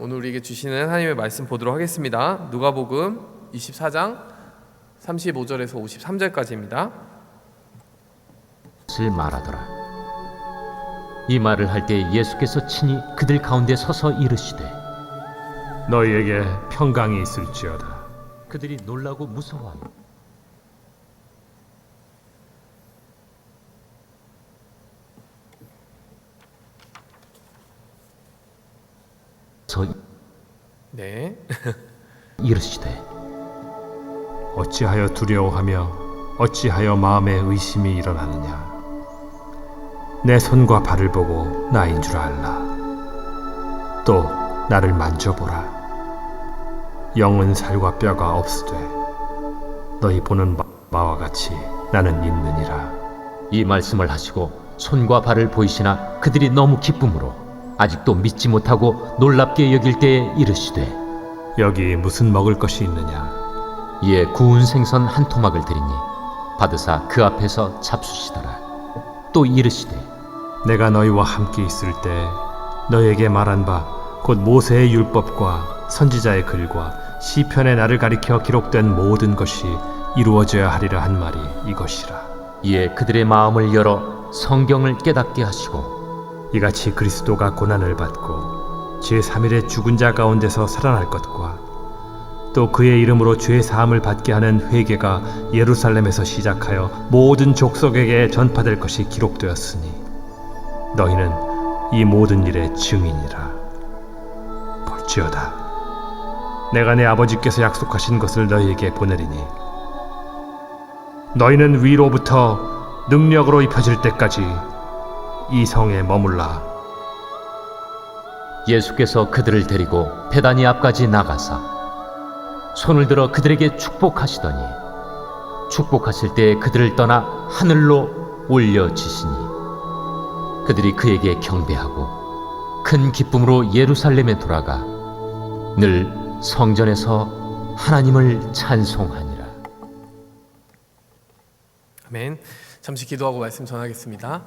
오늘 우리에게 주시는 하나님의 말씀 보도록 하겠습니다. 누가복음 24장 35절에서 53절까지입니다. 을 말하더라. 이 말을 할 때 예수께서 친히 그들 가운데 서서 이르시되 너희에게 평강이 있을지어다. 그들이 놀라고 무서워하며 서 네. 이르시되 어찌하여 두려워하며 어찌하여 마음에 의심이 일어나느냐. 내 손과 발을 보고 나인 줄 알라. 또 나를 만져보라. 영은 살과 뼈가 없으되 너희 보는 바와 같이 나는 있느니라. 이 말씀을 하시고 손과 발을 보이시나 그들이 너무 기쁨으로 아직도 믿지 못하고 놀랍게 여길 때에 이르시되 여기 무슨 먹을 것이 있느냐. 이에 구운 생선 한 토막을 드리니 받으사 그 앞에서 잡수시더라. 또 이르시되 내가 너희와 함께 있을 때 너희에게 말한 바 곧 모세의 율법과 선지자의 글과 시편의 나를 가리켜 기록된 모든 것이 이루어져야 하리라 한 말이 이것이라. 이에 그들의 마음을 열어 성경을 깨닫게 하시고 이같이 그리스도가 고난을 받고 제3일에 죽은 자 가운데서 살아날 것과 또 그의 이름으로 죄 사함을 받게 하는 회개가 예루살렘에서 시작하여 모든 족속에게 전파될 것이 기록되었으니 너희는 이 모든 일의 증인이라. 볼지어다 내가 내 아버지께서 약속하신 것을 너희에게 보내리니 너희는 위로부터 능력으로 입혀질 때까지 이 성에 머물라. 예수께서 그들을 데리고 베다니 앞까지 나가사 손을 들어 그들에게 축복하시더니 축복하실 때 그들을 떠나 하늘로 올려지시니 그들이 그에게 경배하고 큰 기쁨으로 예루살렘에 돌아가 늘 성전에서 하나님을 찬송하니라. 아멘. 잠시 기도하고 말씀 전하겠습니다.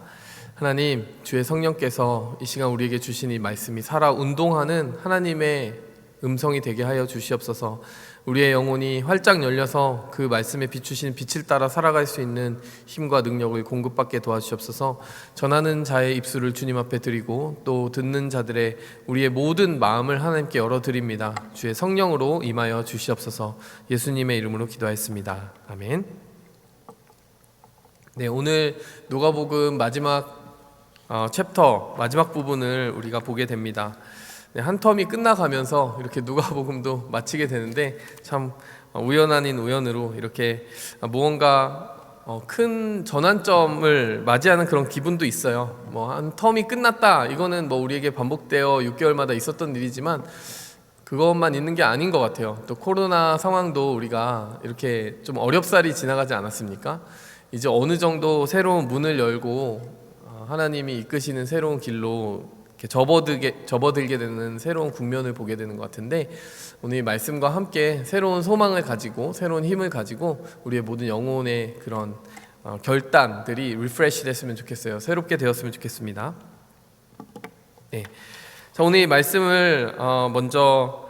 하나님, 주의 성령께서 이 시간 우리에게 주신 이 말씀이 살아 운동하는 하나님의 음성이 되게 하여 주시옵소서. 우리의 영혼이 활짝 열려서 그 말씀에 비추신 빛을 따라 살아갈 수 있는 힘과 능력을 공급받게 도와주시옵소서. 전하는 자의 입술을 주님 앞에 드리고 또 듣는 자들의 우리의 모든 마음을 하나님께 열어드립니다. 주의 성령으로 임하여 주시옵소서. 예수님의 이름으로 기도하였습니다. 아멘. 네, 오늘 누가복음 마지막 챕터 마지막 부분을 우리가 보게 됩니다. 네, 한 텀이 끝나가면서 이렇게 누가복음도 마치게 되는데 참 우연 아닌 우연으로 이렇게 무언가 큰 전환점을 맞이하는 그런 기분도 있어요. 뭐 한 텀이 끝났다, 이거는 뭐 우리에게 반복되어 6개월마다 있었던 일이지만 그것만 있는 게 아닌 것 같아요. 또 코로나 상황도 우리가 이렇게 좀 어렵사리 지나가지 않았습니까? 이제 어느 정도 새로운 문을 열고 하나님이 이끄시는 새로운 길로 이렇게 접어들게 되는 새로운 국면을 보게 되는 것 같은데, 오늘 이 말씀과 함께 새로운 소망을 가지고 새로운 힘을 가지고 우리의 모든 영혼의 그런 결단들이 리프레시 됐으면 좋겠어요. 새롭게 되었으면 좋겠습니다. 네. 자, 오늘 이 말씀을 먼저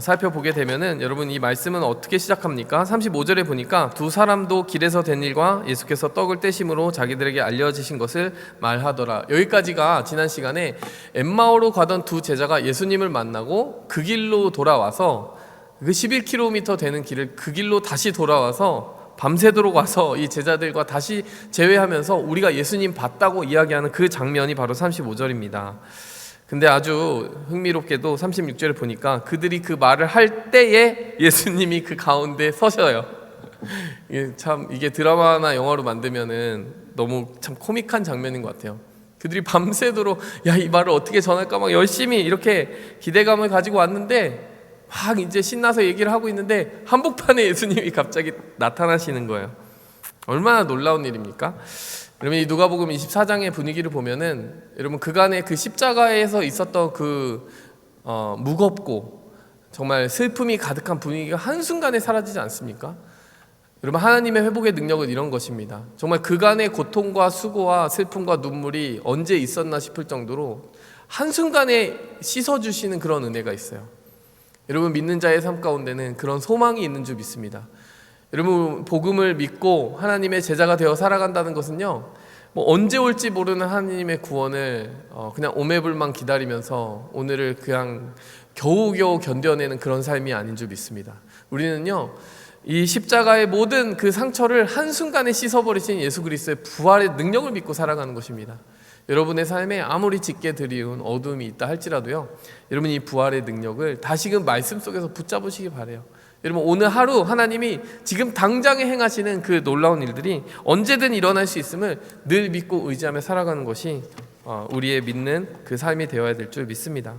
살펴보게 되면은, 여러분 이 말씀은 어떻게 시작합니까? 35절에 보니까 두 사람도 길에서 된 일과 예수께서 떡을 떼심으로 자기들에게 알려지신 것을 말하더라. 여기까지가 지난 시간에 엠마오로 가던 두 제자가 예수님을 만나고 그 길로 돌아와서 그 11km 되는 길을 그 길로 다시 돌아와서 밤새도록 와서 이 제자들과 다시 재회하면서 우리가 예수님 봤다고 이야기하는 그 장면이 바로 35절입니다. 근데 아주 흥미롭게도 36절을 보니까 그들이 그 말을 할 때에 예수님이 그 가운데 서셔요. 이게 드라마나 영화로 만들면은 너무 참 코믹한 장면인 것 같아요. 그들이 밤새도록 이 말을 어떻게 전할까 막 열심히 이렇게 기대감을 가지고 왔는데 막 이제 신나서 얘기를 하고 있는데 한복판에 예수님이 갑자기 나타나시는 거예요. 얼마나 놀라운 일입니까? 여러분 이 누가복음 24장의 분위기를 보면은 여러분 그간의 그 십자가에서 있었던 그 무겁고 정말 슬픔이 가득한 분위기가 한순간에 사라지지 않습니까? 여러분, 하나님의 회복의 능력은 이런 것입니다. 정말 그간의 고통과 수고와 슬픔과 눈물이 언제 있었나 싶을 정도로 한순간에 씻어주시는 그런 은혜가 있어요. 여러분, 믿는 자의 삶 가운데는 그런 소망이 있는 줄 믿습니다. 여러분, 복음을 믿고 하나님의 제자가 되어 살아간다는 것은요, 언제 올지 모르는 하나님의 구원을 그냥 오매불만 기다리면서 오늘을 그냥 겨우겨우 견뎌내는 그런 삶이 아닌 줄 믿습니다. 우리는요, 이 십자가의 모든 그 상처를 한순간에 씻어버리신 예수 그리스도의 부활의 능력을 믿고 살아가는 것입니다. 여러분의 삶에 아무리 짙게 드리운 어둠이 있다 할지라도요, 여러분 이 부활의 능력을 다시금 말씀 속에서 붙잡으시기 바라요. 여러분, 오늘 하루 하나님이 지금 당장에 행하시는 그 놀라운 일들이 언제든 일어날 수 있음을 늘 믿고 의지하며 살아가는 것이 우리의 믿는 그 삶이 되어야 될 줄 믿습니다.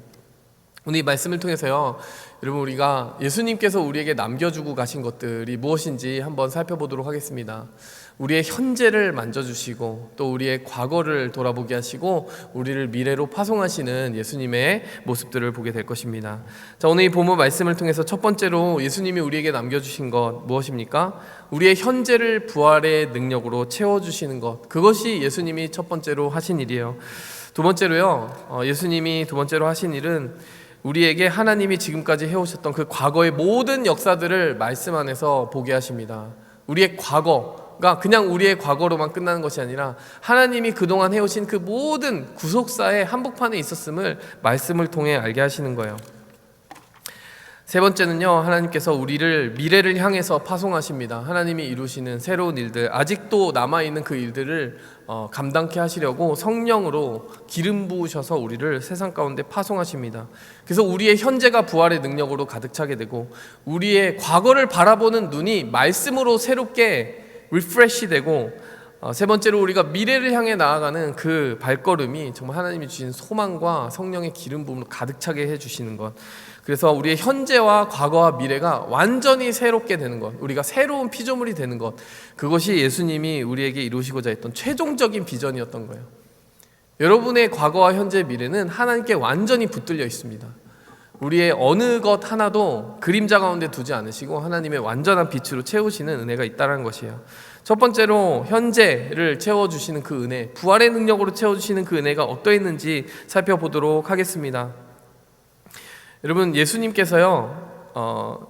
오늘 이 말씀을 통해서요, 여러분, 우리가 예수님께서 우리에게 남겨주고 가신 것들이 무엇인지 한번 살펴보도록 하겠습니다. 우리의 현재를 만져주시고 또 우리의 과거를 돌아보게 하시고 우리를 미래로 파송하시는 예수님의 모습들을 보게 될 것입니다. 자, 오늘 이 본문 말씀을 통해서 첫 번째로 예수님이 우리에게 남겨주신 것 무엇입니까? 우리의 현재를 부활의 능력으로 채워주시는 것, 그것이 예수님이 첫 번째로 하신 일이에요. 두 번째로요, 예수님이 두 번째로 하신 일은 우리에게 하나님이 지금까지 해오셨던 그 과거의 모든 역사들을 말씀 안에서 보게 하십니다. 우리의 과거가 그냥 우리의 과거로만 끝나는 것이 아니라 하나님이 그동안 해오신 그 모든 구속사의 한복판에 있었음을 말씀을 통해 알게 하시는 거예요. 세 번째는요, 하나님께서 우리를 미래를 향해서 파송하십니다. 하나님이 이루시는 새로운 일들, 아직도 남아있는 그 일들을 감당케 하시려고 성령으로 기름 부으셔서 우리를 세상 가운데 파송하십니다. 그래서 우리의 현재가 부활의 능력으로 가득 차게 되고 우리의 과거를 바라보는 눈이 말씀으로 새롭게 리프레시 되고, 세 번째로 우리가 미래를 향해 나아가는 그 발걸음이 정말 하나님이 주신 소망과 성령의 기름 부음으로 가득 차게 해주시는 것, 그래서 우리의 현재와 과거와 미래가 완전히 새롭게 되는 것, 우리가 새로운 피조물이 되는 것, 그것이 예수님이 우리에게 이루시고자 했던 최종적인 비전이었던 거예요. 여러분의 과거와 현재 미래는 하나님께 완전히 붙들려 있습니다. 우리의 어느 것 하나도 그림자 가운데 두지 않으시고 하나님의 완전한 빛으로 채우시는 은혜가 있다는 것이에요. 첫 번째로 현재를 채워주시는 그 은혜, 부활의 능력으로 채워주시는 그 은혜가 어떠했는지 살펴보도록 하겠습니다. 여러분, 예수님께서요,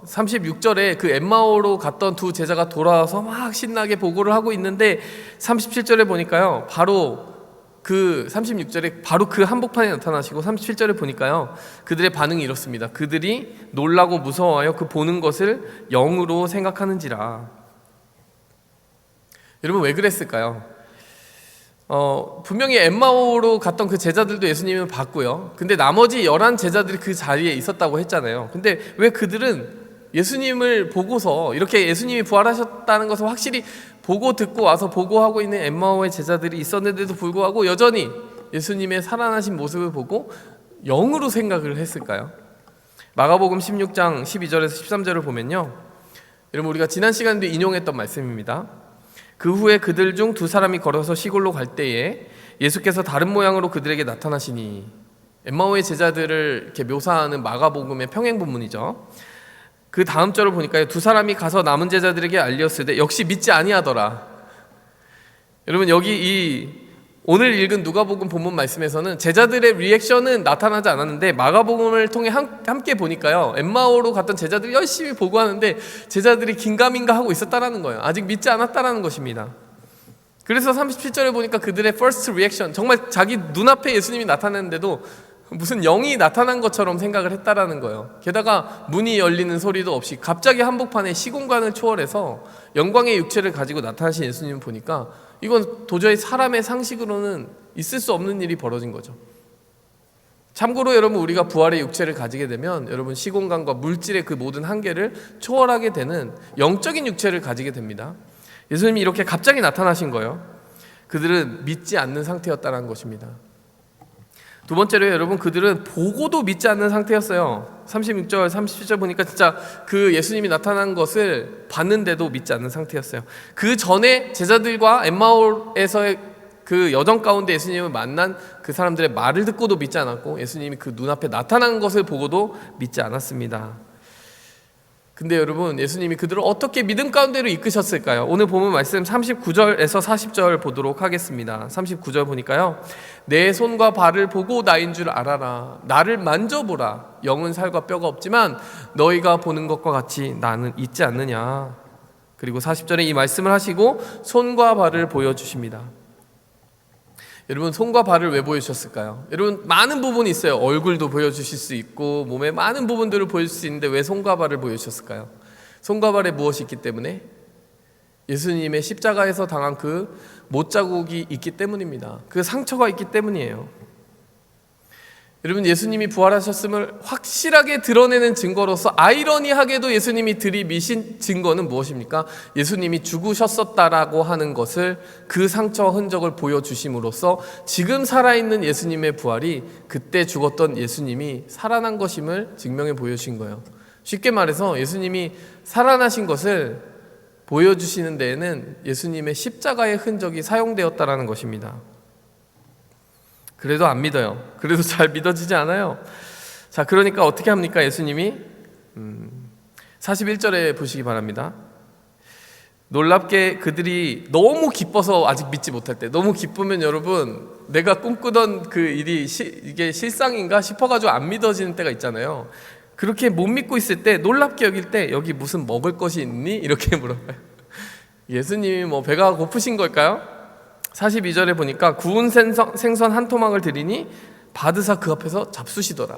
36절에 그 엠마오로 갔던 두 제자가 돌아와서 막 신나게 보고를 하고 있는데 37절에 보니까요, 바로 그 36절에 바로 그 한복판에 나타나시고 37절에 보니까요, 그들의 반응이 이렇습니다. 그들이 놀라고 무서워하여 그 보는 것을 영으로 생각하는지라. 여러분, 왜 그랬을까요? 분명히 엠마오로 갔던 그 제자들도 예수님을 봤고요. 근데 나머지 11 제자들이 그 자리에 있었다고 했잖아요. 근데 왜 그들은 예수님을 보고서 이렇게 예수님이 부활하셨다는 것을 확실히 보고 듣고 와서 보고하고 있는 엠마오의 제자들이 있었는데도 불구하고 여전히 예수님의 살아나신 모습을 보고 영으로 생각을 했을까요? 마가복음 16장 12절에서 13절을 보면요, 여러분, 우리가 지난 시간에도 인용했던 말씀입니다. 그 후에 그들 중 두 사람이 걸어서 시골로 갈 때에 예수께서 다른 모양으로 그들에게 나타나시니, 엠마오의 제자들을 이렇게 묘사하는 마가복음의 평행 본문이죠. 그 다음 절을 보니까 두 사람이 가서 남은 제자들에게 알렸으되 역시 믿지 아니하더라. 여러분, 여기 오늘 읽은 누가복음 본문 말씀에서는 제자들의 리액션은 나타나지 않았는데 마가복음을 통해 함께 보니까요, 엠마오로 갔던 제자들이 열심히 보고하는데 제자들이 긴가민가 하고 있었다라는 거예요. 아직 믿지 않았다라는 것입니다. 그래서 37절에 보니까 그들의 first reaction, 정말 자기 눈앞에 예수님이 나타났는데도 무슨 영이 나타난 것처럼 생각을 했다라는 거예요. 게다가 문이 열리는 소리도 없이 갑자기 한복판에 시공간을 초월해서 영광의 육체를 가지고 나타나신 예수님을 보니까 이건 도저히 사람의 상식으로는 있을 수 없는 일이 벌어진 거죠. 참고로 여러분, 우리가 부활의 육체를 가지게 되면 여러분, 시공간과 물질의 그 모든 한계를 초월하게 되는 영적인 육체를 가지게 됩니다. 예수님이 이렇게 갑자기 나타나신 거예요. 그들은 믿지 않는 상태였다는 것입니다. 두 번째로 여러분, 그들은 보고도 믿지 않는 상태였어요. 36절, 37절 보니까 진짜 그 예수님이 나타난 것을 봤는데도 믿지 않는 상태였어요. 그 전에 제자들과 엠마오에서의 그 여정 가운데 예수님을 만난 그 사람들의 말을 듣고도 믿지 않았고 예수님이 그 눈앞에 나타난 것을 보고도 믿지 않았습니다. 근데 여러분, 예수님이 그들을 어떻게 믿음 가운데로 이끄셨을까요? 오늘 본문 말씀 39절에서 40절 보도록 하겠습니다. 39절 보니까요, 내 손과 발을 보고 나인 줄 알아라. 나를 만져보라. 영은 살과 뼈가 없지만 너희가 보는 것과 같이 나는 있지 않느냐. 그리고 40절에 이 말씀을 하시고 손과 발을 보여주십니다. 여러분, 손과 발을 왜 보여주셨을까요? 여러분, 많은 부분이 있어요. 얼굴도 보여주실 수 있고 몸의 많은 부분들을 보여줄 수 있는데 왜 손과 발을 보여주셨을까요? 손과 발에 무엇이 있기 때문에? 예수님의 십자가에서 당한 그 못자국이 있기 때문입니다. 그 상처가 있기 때문이에요. 여러분, 예수님이 부활하셨음을 확실하게 드러내는 증거로서 아이러니하게도 예수님이 들이미신 증거는 무엇입니까? 예수님이 죽으셨었다라고 하는 것을, 그 상처와 흔적을 보여주심으로써 지금 살아있는 예수님의 부활이 그때 죽었던 예수님이 살아난 것임을 증명해 보여주신 거예요. 쉽게 말해서 예수님이 살아나신 것을 보여주시는 데에는 예수님의 십자가의 흔적이 사용되었다라는 것입니다. 그래도 안 믿어요. 그래도 잘 믿어지지 않아요. 자, 그러니까 어떻게 합니까? 예수님이 41절에 보시기 바랍니다. 놀랍게 그들이 너무 기뻐서 아직 믿지 못할 때, 너무 기쁘면 여러분, 내가 꿈꾸던 그 일이 이게 실상인가 싶어가지고 안 믿어지는 때가 있잖아요. 그렇게 못 믿고 있을 때, 놀랍게 여길 때, 여기 무슨 먹을 것이 있니? 이렇게 물어봐요. 예수님이 뭐 배가 고프신 걸까요? 42절에 보니까 구운 생선 한 토막을 드리니 받으사 그 앞에서 잡수시더라.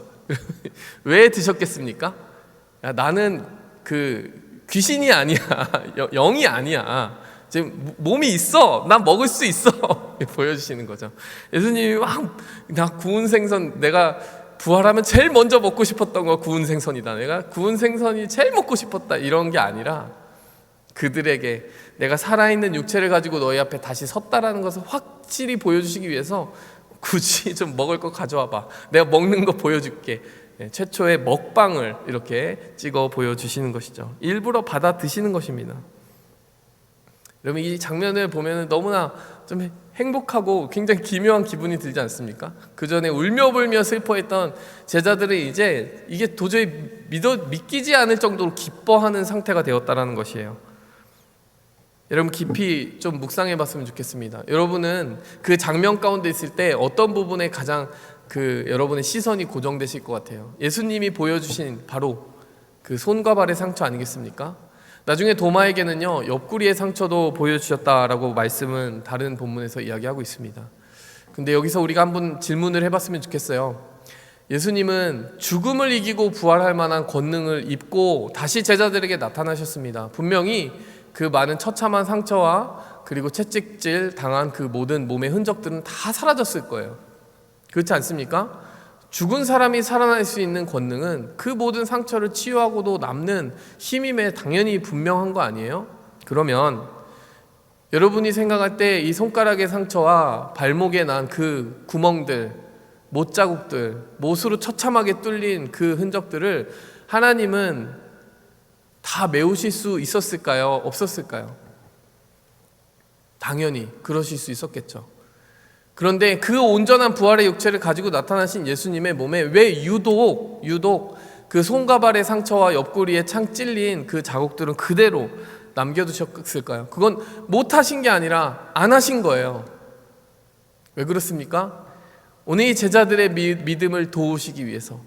왜 드셨겠습니까? 야, 나는 그 귀신이 아니야. 영이 아니야. 지금 몸이 있어. 난 먹을 수 있어. 보여주시는 거죠. 예수님이 막, 나 구운 생선, 내가 부활하면 제일 먼저 먹고 싶었던 거 구운 생선이다. 내가 구운 생선이 제일 먹고 싶었다. 이런 게 아니라 그들에게 내가 살아있는 육체를 가지고 너희 앞에 다시 섰다라는 것을 확실히 보여주시기 위해서 굳이 좀 먹을 거 가져와봐. 내가 먹는 거 보여줄게. 최초의 먹방을 이렇게 찍어 보여주시는 것이죠. 일부러 받아 드시는 것입니다. 여러분, 이 장면을 보면 너무나 좀 행복하고 굉장히 기묘한 기분이 들지 않습니까? 그 전에 울며불며 슬퍼했던 제자들이 이제 이게 도저히 믿기지 않을 정도로 기뻐하는 상태가 되었다라는 것이에요. 여러분, 깊이 좀 묵상해 봤으면 좋겠습니다. 여러분은 그 장면 가운데 있을 때 어떤 부분에 가장 여러분의 시선이 고정되실 것 같아요? 예수님이 보여주신 바로 그 손과 발의 상처 아니겠습니까? 나중에 도마에게는요, 옆구리의 상처도 보여주셨다라고 말씀은 다른 본문에서 이야기하고 있습니다. 근데 여기서 우리가 한번 질문을 해봤으면 좋겠어요. 예수님은 죽음을 이기고 부활할 만한 권능을 입고 다시 제자들에게 나타나셨습니다. 분명히 그 많은 처참한 상처와 그리고 채찍질 당한 그 모든 몸의 흔적들은 다 사라졌을 거예요. 그렇지 않습니까? 죽은 사람이 살아날 수 있는 권능은 그 모든 상처를 치유하고도 남는 힘임에 당연히 분명한 거 아니에요? 그러면 여러분이 생각할 때 이 손가락의 상처와 발목에 난 그 구멍들, 못자국들, 못으로 처참하게 뚫린 그 흔적들을 하나님은 다 메우실 수 있었을까요? 없었을까요? 당연히 그러실 수 있었겠죠. 그런데 그 온전한 부활의 육체를 가지고 나타나신 예수님의 몸에 왜 유독 그 손과 발의 상처와 옆구리에 창 찔린 그 자국들은 그대로 남겨두셨을까요? 그건 못하신 게 아니라 안 하신 거예요. 왜 그렇습니까? 오늘 이 제자들의 믿음을 도우시기 위해서,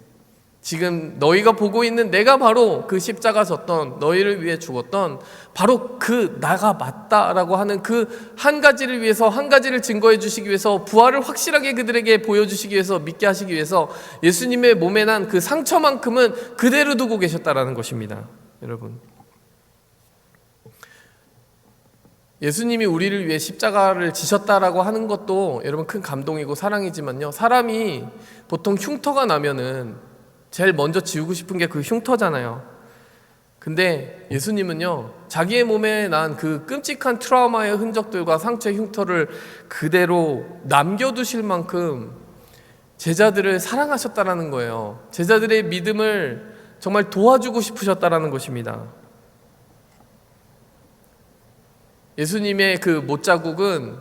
지금 너희가 보고 있는 내가 바로 그 십자가 졌던, 너희를 위해 죽었던 바로 그 나가 맞다라고 하는 그 한 가지를 위해서, 한 가지를 증거해 주시기 위해서, 부활을 확실하게 그들에게 보여주시기 위해서, 믿게 하시기 위해서 예수님의 몸에 난 그 상처만큼은 그대로 두고 계셨다라는 것입니다. 여러분, 예수님이 우리를 위해 십자가를 지셨다라고 하는 것도 여러분 큰 감동이고 사랑이지만요, 사람이 보통 흉터가 나면은 제일 먼저 지우고 싶은 게 그 흉터잖아요. 근데 예수님은요, 자기의 몸에 난 그 끔찍한 트라우마의 흔적들과 상처의 흉터를 그대로 남겨두실 만큼 제자들을 사랑하셨다라는 거예요. 제자들의 믿음을 정말 도와주고 싶으셨다라는 것입니다. 예수님의 그 못자국은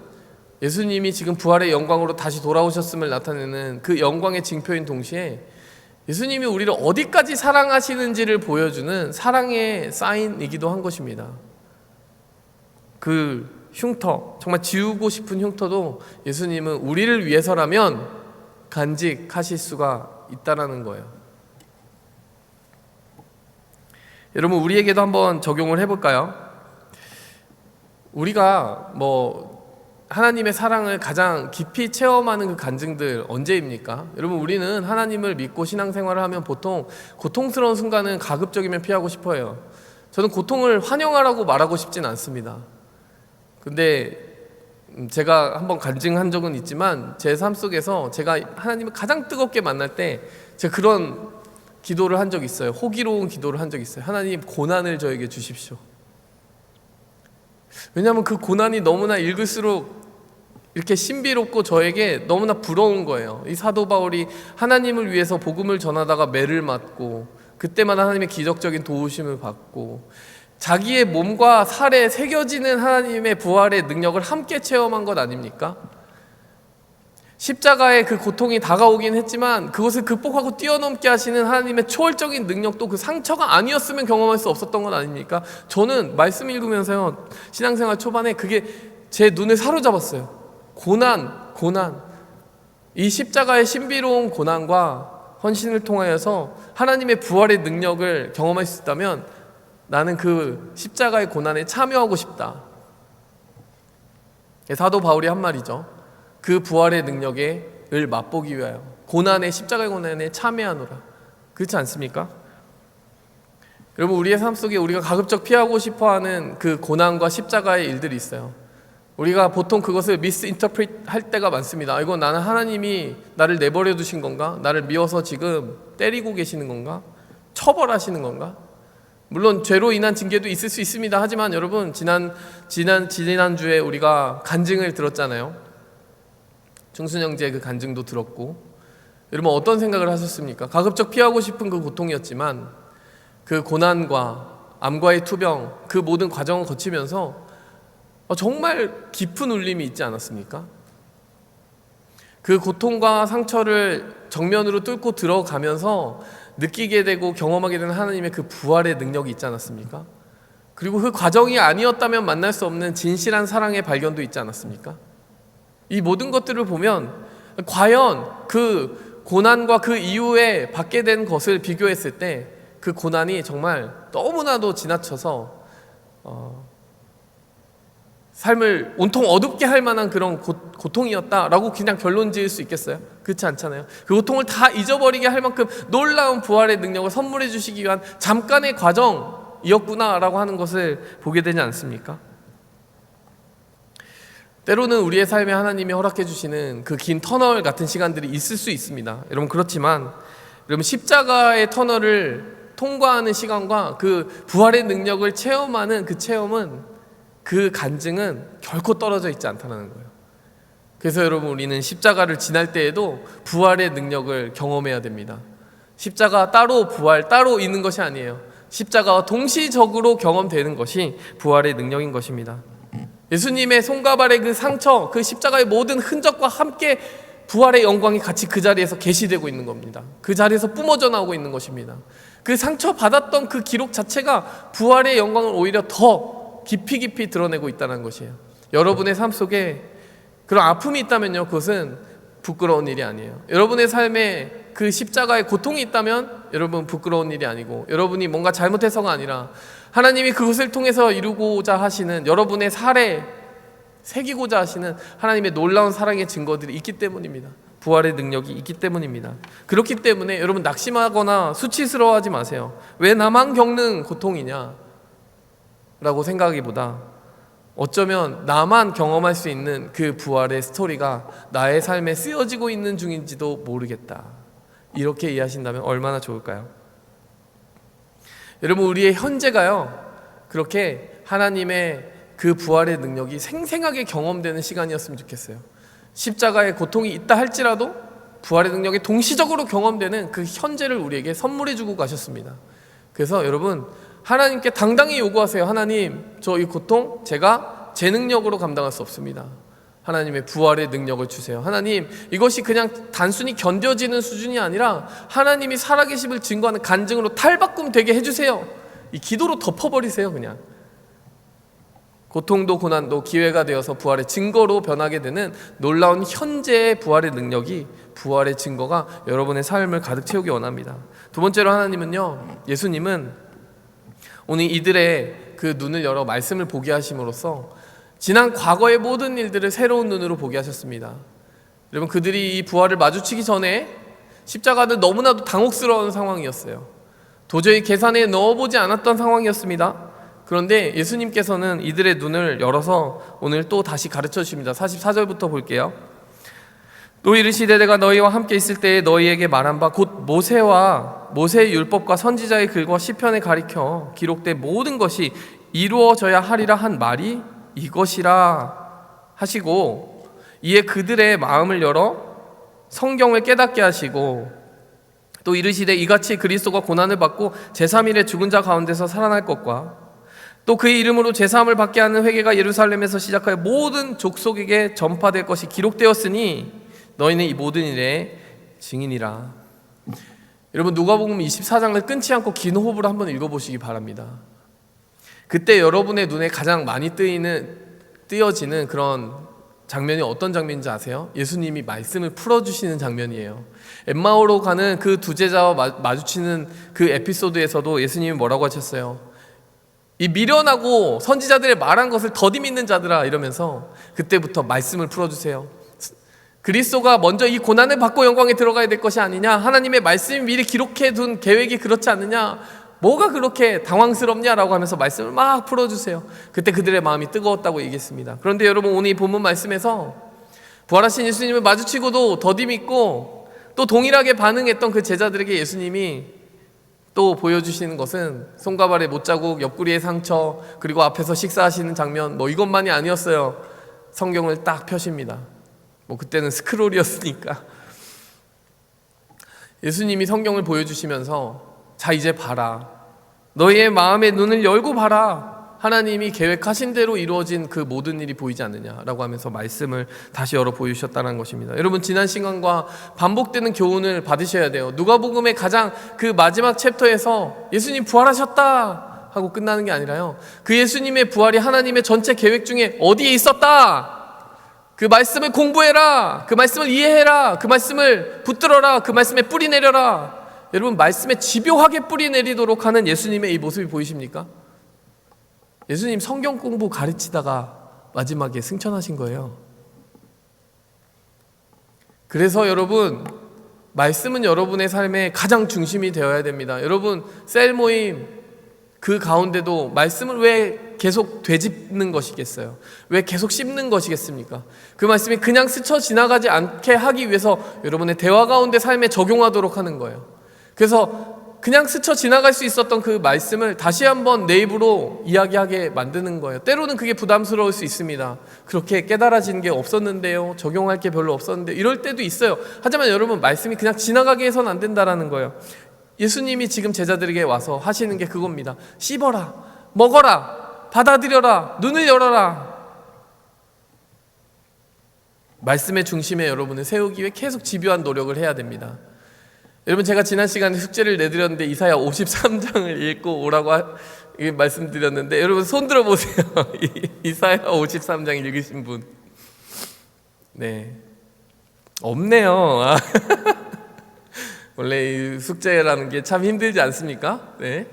예수님이 지금 부활의 영광으로 다시 돌아오셨음을 나타내는 그 영광의 징표인 동시에 예수님이 우리를 어디까지 사랑하시는지를 보여주는 사랑의 사인이기도 한 것입니다. 그 흉터, 정말 지우고 싶은 흉터도 예수님은 우리를 위해서라면 간직하실 수가 있다라는 거예요. 여러분, 우리에게도 한번 적용을 해볼까요? 우리가 하나님의 사랑을 가장 깊이 체험하는 그 간증들 언제입니까? 여러분, 우리는 하나님을 믿고 신앙생활을 하면 보통 고통스러운 순간은 가급적이면 피하고 싶어요. 저는 고통을 환영하라고 말하고 싶진 않습니다. 근데 제가 한번 간증한 적은 있지만 제 삶 속에서 제가 하나님을 가장 뜨겁게 만날 때 제가 그런 기도를 한 적이 있어요. 호기로운 기도를 한 적이 있어요. 하나님, 고난을 저에게 주십시오. 왜냐하면 그 고난이 너무나 읽을수록 이렇게 신비롭고 저에게 너무나 부러운 거예요. 이 사도 바울이 하나님을 위해서 복음을 전하다가 매를 맞고 그때마다 하나님의 기적적인 도우심을 받고 자기의 몸과 살에 새겨지는 하나님의 부활의 능력을 함께 체험한 것 아닙니까? 십자가의 그 고통이 다가오긴 했지만 그것을 극복하고 뛰어넘게 하시는 하나님의 초월적인 능력도 그 상처가 아니었으면 경험할 수 없었던 것 아닙니까? 저는 말씀 읽으면서요, 신앙생활 초반에 그게 제 눈을 사로잡았어요. 고난. 이 십자가의 신비로운 고난과 헌신을 통하여서 하나님의 부활의 능력을 경험할 수 있다면 나는 그 십자가의 고난에 참여하고 싶다. 사도 바울이 한 말이죠. 그 부활의 능력을 맛보기 위하여 십자가의 고난에 참여하노라. 그렇지 않습니까? 여러분, 우리의 삶 속에 우리가 가급적 피하고 싶어하는 그 고난과 십자가의 일들이 있어요. 우리가 보통 그것을 미스인터프리트 할 때가 많습니다. 이거 나는 하나님이 나를 내버려 두신 건가? 나를 미워서 지금 때리고 계시는 건가? 처벌하시는 건가? 물론 죄로 인한 징계도 있을 수 있습니다. 하지만 여러분, 지난주에 우리가 간증을 들었잖아요. 중순 형제의 그 간증도 들었고, 여러분 어떤 생각을 하셨습니까? 가급적 피하고 싶은 그 고통이었지만 그 고난과 암과의 투병, 그 모든 과정을 거치면서 정말 깊은 울림이 있지 않았습니까? 그 고통과 상처를 정면으로 뚫고 들어가면서 느끼게 되고 경험하게 되는 하나님의 그 부활의 능력이 있지 않았습니까? 그리고 그 과정이 아니었다면 만날 수 없는 진실한 사랑의 발견도 있지 않았습니까? 이 모든 것들을 보면 과연 그 고난과 그 이후에 받게 된 것을 비교했을 때 그 고난이 정말 너무나도 지나쳐서 삶을 온통 어둡게 할 만한 그런 고통이었다라고 그냥 결론 지을 수 있겠어요? 그렇지 않잖아요. 그 고통을 다 잊어버리게 할 만큼 놀라운 부활의 능력을 선물해 주시기 위한 잠깐의 과정이었구나라고 하는 것을 보게 되지 않습니까? 때로는 우리의 삶에 하나님이 허락해 주시는 그 긴 터널 같은 시간들이 있을 수 있습니다. 여러분, 그렇지만 여러분, 십자가의 터널을 통과하는 시간과 그 부활의 능력을 체험하는 그 체험은, 그 간증은 결코 떨어져 있지 않다는 거예요. 그래서 여러분, 우리는 십자가를 지날 때에도 부활의 능력을 경험해야 됩니다. 십자가 따로 부활 따로 있는 것이 아니에요. 십자가와 동시적으로 경험되는 것이 부활의 능력인 것입니다. 예수님의 손과 발의 그 상처, 그 십자가의 모든 흔적과 함께 부활의 영광이 같이 그 자리에서 계시되고 있는 겁니다. 그 자리에서 뿜어져 나오고 있는 것입니다. 그 상처 받았던 그 기록 자체가 부활의 영광을 오히려 더 깊이 드러내고 있다는 것이에요. 여러분의 삶 속에 그런 아픔이 있다면요, 그것은 부끄러운 일이 아니에요. 여러분의 삶에 그 십자가의 고통이 있다면 여러분 부끄러운 일이 아니고, 여러분이 뭔가 잘못해서가 아니라 하나님이 그것을 통해서 이루고자 하시는, 여러분의 살에 새기고자 하시는 하나님의 놀라운 사랑의 증거들이 있기 때문입니다. 부활의 능력이 있기 때문입니다. 그렇기 때문에 여러분, 낙심하거나 수치스러워하지 마세요. 왜 나만 겪는 고통이냐 라고 생각하기보다 어쩌면 나만 경험할 수 있는 그 부활의 스토리가 나의 삶에 쓰여지고 있는 중인지도 모르겠다, 이렇게 이해하신다면 얼마나 좋을까요? 여러분, 우리의 현재가요, 그렇게 하나님의 그 부활의 능력이 생생하게 경험되는 시간이었으면 좋겠어요. 십자가의 고통이 있다 할지라도 부활의 능력이 동시적으로 경험되는 그 현재를 우리에게 선물해 주고 가셨습니다. 그래서 여러분, 하나님께 당당히 요구하세요. 하나님, 저 이 고통 제가 제 능력으로 감당할 수 없습니다. 하나님의 부활의 능력을 주세요. 하나님, 이것이 그냥 단순히 견뎌지는 수준이 아니라 하나님이 살아계심을 증거하는 간증으로 탈바꿈 되게 해주세요. 이 기도로 덮어버리세요. 그냥 고통도 고난도 기회가 되어서 부활의 증거로 변하게 되는 놀라운 현재의 부활의 능력이, 부활의 증거가 여러분의 삶을 가득 채우기 원합니다. 두 번째로 하나님은요, 예수님은 오늘 이들의 그 눈을 열어 말씀을 보게 하심으로써 지난 과거의 모든 일들을 새로운 눈으로 보게 하셨습니다. 여러분, 그들이 이 부활을 마주치기 전에 십자가는 너무나도 당혹스러운 상황이었어요. 도저히 계산에 넣어보지 않았던 상황이었습니다. 그런데 예수님께서는 이들의 눈을 열어서 오늘 또 다시 가르쳐 주십니다. 44절부터 볼게요. 또 이르시되 내가 너희와 함께 있을 때에 너희에게 말한 바 곧 모세의 율법과 선지자의 글과 시편에 가리켜 기록된 모든 것이 이루어져야 하리라 한 말이 이것이라 하시고, 이에 그들의 마음을 열어 성경을 깨닫게 하시고, 또 이르시되 이같이 그리스도가 고난을 받고 제3일에 죽은 자 가운데서 살아날 것과 또 그의 이름으로 제3을 받게 하는 회개가 예루살렘에서 시작하여 모든 족속에게 전파될 것이 기록되었으니 너희는 이 모든 일의 증인이라. 여러분, 누가복음 24장을 끊지 않고 긴 호흡으로 한번 읽어보시기 바랍니다. 그때 여러분의 눈에 가장 많이 띄어지는 그런 장면이 어떤 장면인지 아세요? 예수님이 말씀을 풀어주시는 장면이에요. 엠마오로 가는 그 두 제자와 마주치는 그 에피소드에서도 예수님이 뭐라고 하셨어요? 이 미련하고 선지자들의 말한 것을 더디 믿는 자들아, 이러면서 그때부터 말씀을 풀어주세요. 그리스도가 먼저 이 고난을 받고 영광에 들어가야 될 것이 아니냐, 하나님의 말씀이 미리 기록해 둔 계획이 그렇지 않느냐, 뭐가 그렇게 당황스럽냐라고 하면서 말씀을 막 풀어주세요. 그때 그들의 마음이 뜨거웠다고 얘기했습니다. 그런데 여러분, 오늘 이 본문 말씀에서 부활하신 예수님을 마주치고도 더디 믿고 또 동일하게 반응했던 그 제자들에게 예수님이 또 보여주시는 것은 손과 발의 못자국, 옆구리의 상처, 그리고 앞에서 식사하시는 장면, 뭐 이것만이 아니었어요. 성경을 딱 펴십니다. 뭐 그때는 스크롤이었으니까. 예수님이 성경을 보여주시면서 자, 이제 봐라. 너희의 마음의 눈을 열고 봐라. 하나님이 계획하신 대로 이루어진 그 모든 일이 보이지 않느냐라고 하면서 말씀을 다시 열어 보여주셨다는 것입니다. 여러분, 지난 시간과 반복되는 교훈을 받으셔야 돼요. 누가복음의 가장 그 마지막 챕터에서 예수님 부활하셨다 하고 끝나는 게 아니라요, 그 예수님의 부활이 하나님의 전체 계획 중에 어디에 있었다, 그 말씀을 공부해라, 그 말씀을 이해해라, 그 말씀을 붙들어라, 그 말씀에 뿌리 내려라. 여러분, 말씀에 집요하게 뿌리 내리도록 하는 예수님의 이 모습이 보이십니까? 예수님 성경 공부 가르치다가 마지막에 승천하신 거예요. 그래서 여러분, 말씀은 여러분의 삶의 가장 중심이 되어야 됩니다. 여러분, 셀 모임 그 가운데도 말씀을 왜 계속 되짚는 것이겠어요? 왜 계속 씹는 것이겠습니까? 그 말씀이 그냥 스쳐 지나가지 않게 하기 위해서 여러분의 대화 가운데 삶에 적용하도록 하는 거예요. 그래서 그냥 스쳐 지나갈 수 있었던 그 말씀을 다시 한번 내 입으로 이야기하게 만드는 거예요. 때로는 그게 부담스러울 수 있습니다. 그렇게 깨달아지는 게 없었는데요, 적용할 게 별로 없었는데, 이럴 때도 있어요. 하지만 여러분, 말씀이 그냥 지나가게 해서는 안 된다라는 거예요. 예수님이 지금 제자들에게 와서 하시는 게 그겁니다. 씹어라, 먹어라, 받아들여라, 눈을 열어라. 말씀의 중심에 여러분을 세우기 위해 계속 집요한 노력을 해야 됩니다. 여러분, 제가 지난 시간에 숙제를 내드렸는데 이사야 53장을 읽고 오라고 말씀드렸는데, 여러분 손 들어보세요. 이사야 53장 읽으신 분. 네, 없네요. 원래 이 숙제라는 게 참 힘들지 않습니까? 네.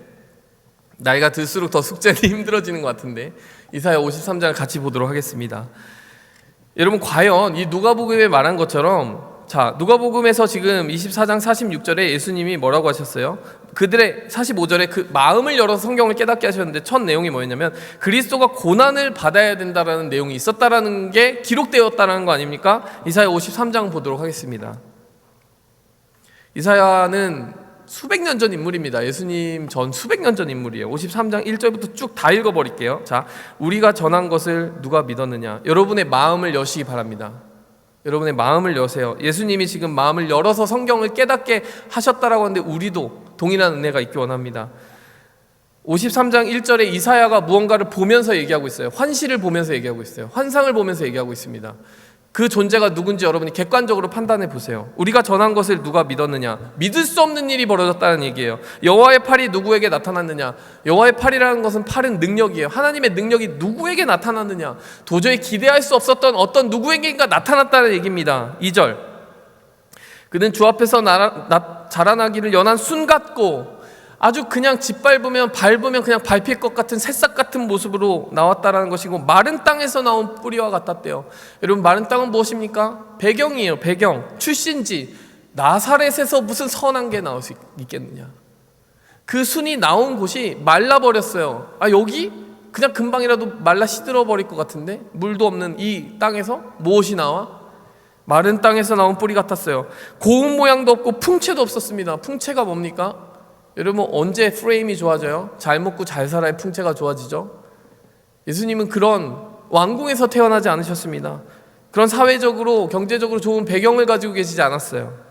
나이가 들수록 더 숙제는 힘들어지는 것 같은데, 이사야 53장을 같이 보도록 하겠습니다. 여러분, 과연 이 누가복음에 말한 것처럼, 자, 누가복음에서 지금 24장 46절에 예수님이 뭐라고 하셨어요? 그들의 45절에 그 마음을 열어서 성경을 깨닫게 하셨는데, 첫 내용이 뭐였냐면 그리스도가 고난을 받아야 된다라는 내용이 있었다라는 게 기록되었다는 거 아닙니까? 이사야 53장 보도록 하겠습니다. 이사야는 수백 년 전 인물입니다. 예수님 전 수백 년 전 인물이에요. 53장 1절부터 쭉 다 읽어버릴게요. 자, 우리가 전한 것을 누가 믿었느냐? 여러분의 마음을 여시기 바랍니다. 여러분의 마음을 여세요. 예수님이 지금 마음을 열어서 성경을 깨닫게 하셨다라고 하는데, 우리도 동일한 은혜가 있기 원합니다. 53장 1절에 이사야가 무언가를 보면서 얘기하고 있어요. 환시를 보면서 얘기하고 있어요. 환상을 보면서 얘기하고 있습니다. 그 존재가 누군지 여러분이 객관적으로 판단해 보세요. 우리가 전한 것을 누가 믿었느냐? 믿을 수 없는 일이 벌어졌다는 얘기예요. 여호와의 팔이 누구에게 나타났느냐? 여호와의 팔이라는 것은 팔은 능력이에요. 하나님의 능력이 누구에게 나타났느냐? 도저히 기대할 수 없었던 어떤 누구에게인가 나타났다는 얘기입니다. 2절, 그는 주 앞에서 자라나기를 연한 순 같고 아주 그냥 짓밟으면 밟으면 그냥 밟힐 것 같은 새싹 같은 모습으로 나왔다라는 것이고, 마른 땅에서 나온 뿌리와 같았대요. 여러분, 마른 땅은 무엇입니까? 배경이에요. 배경, 출신지. 나사렛에서 무슨 선한 게 나올 수 있겠느냐? 그 순이 나온 곳이 말라버렸어요. 여기? 그냥 금방이라도 말라 시들어 버릴 것 같은데, 물도 없는 이 땅에서 무엇이 나와? 마른 땅에서 나온 뿌리 같았어요. 고운 모양도 없고 풍채도 없었습니다. 풍채가 뭡니까? 여러분, 언제 프레임이 좋아져요? 잘 먹고 잘 살아야 풍채가 좋아지죠. 예수님은 그런 왕궁에서 태어나지 않으셨습니다. 그런 사회적으로 경제적으로 좋은 배경을 가지고 계시지 않았어요.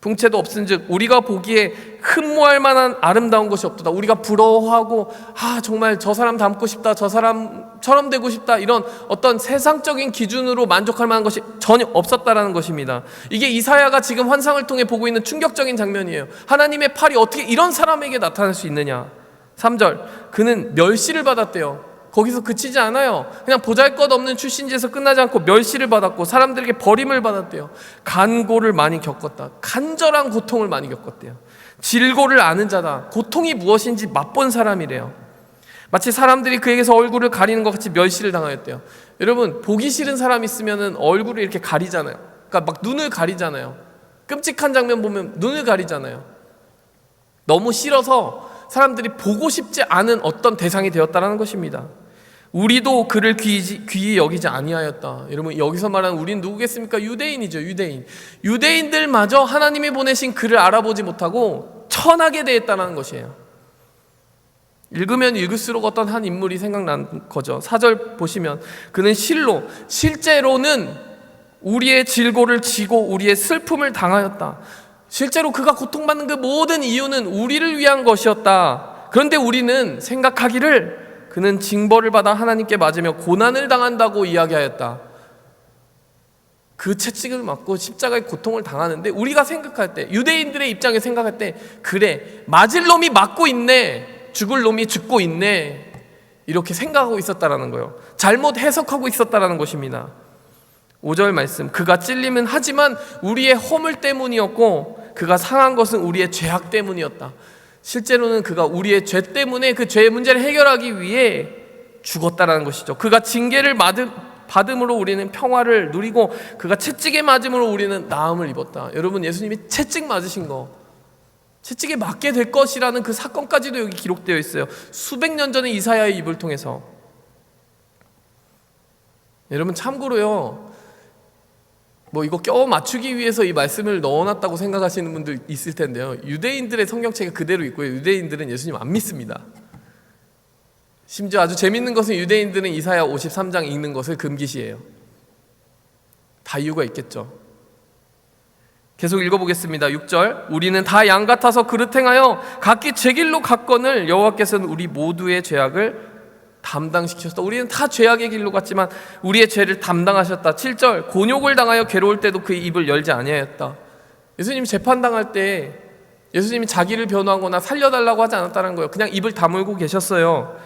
풍채도 없은즉 우리가 보기에 흠모할 만한 아름다운 것이 없도다. 우리가 부러워하고 정말 저 사람 닮고 싶다, 저 사람처럼 되고 싶다, 이런 어떤 세상적인 기준으로 만족할 만한 것이 전혀 없었다라는 것입니다. 이게 이사야가 지금 환상을 통해 보고 있는 충격적인 장면이에요. 하나님의 팔이 어떻게 이런 사람에게 나타날 수 있느냐. 3절, 그는 멸시를 받았대요. 거기서 그치지 않아요. 그냥 보잘것없는 출신지에서 끝나지 않고 멸시를 받았고 사람들에게 버림을 받았대요. 간고를 많이 겪었다. 간절한 고통을 많이 겪었대요. 질고를 아는 자다. 고통이 무엇인지 맛본 사람이래요. 마치 사람들이 그에게서 얼굴을 가리는 것 같이 멸시를 당하였대요. 여러분, 보기 싫은 사람 있으면 얼굴을 이렇게 가리잖아요. 그러니까 막 눈을 가리잖아요. 끔찍한 장면 보면 눈을 가리잖아요. 너무 싫어서 사람들이 보고 싶지 않은 어떤 대상이 되었다는 것입니다. 우리도 그를 귀히 여기지 아니하였다. 여러분, 여기서 말하는 우리는 누구겠습니까? 유대인이죠. 유대인들마저 하나님이 보내신 그를 알아보지 못하고 천하게 대했다는 것이에요. 읽으면 읽을수록 어떤 한 인물이 생각난 거죠. 4절 보시면, 그는 실제로는 우리의 질고를 지고 우리의 슬픔을 당하였다. 실제로 그가 고통받는 그 모든 이유는 우리를 위한 것이었다. 그런데 우리는 생각하기를 그는 징벌을 받아 하나님께 맞으며 고난을 당한다고 이야기하였다. 그 채찍을 맞고 십자가의 고통을 당하는데 우리가 생각할 때, 유대인들의 입장에 생각할 때, 그래, 맞을 놈이 맞고 있네, 죽을 놈이 죽고 있네, 이렇게 생각하고 있었다라는 거예요. 잘못 해석하고 있었다라는 것입니다. 5절 말씀, 그가 찔림은 하지만 우리의 허물 때문이었고 그가 상한 것은 우리의 죄악 때문이었다. 실제로는 그가 우리의 죄 때문에 그 죄의 문제를 해결하기 위해 죽었다라는 것이죠. 그가 징계를 받음으로 우리는 평화를 누리고 그가 채찍에 맞음으로 우리는 나음을 입었다. 여러분, 예수님이 채찍 맞으신 거, 채찍에 맞게 될 것이라는 그 사건까지도 여기 기록되어 있어요. 수백 년 전에 이사야의 입을 통해서. 여러분, 참고로요, 이거 껴 맞추기 위해서 이 말씀을 넣어놨다고 생각하시는 분들 있을 텐데요, 유대인들의 성경책이 그대로 있고요, 유대인들은 예수님 안 믿습니다. 심지어 아주 재밌는 것은 유대인들은 이사야 53장 읽는 것을 금기시해요. 다 이유가 있겠죠. 계속 읽어보겠습니다. 6절, 우리는 다 양 같아서 그릇 행하여 각기 제 길로 갔거늘 여호와께서는 우리 모두의 죄악을 담당시켰다. 우리는 다 죄악의 길로 갔지만 우리의 죄를 담당하셨다. 7절, 곤욕을 당하여 괴로울 때도 그의 입을 열지 아니하였다. 예수님 재판당할 때 예수님이 자기를 변호하거나 살려달라고 하지 않았다는 거예요. 그냥 입을 다물고 계셨어요.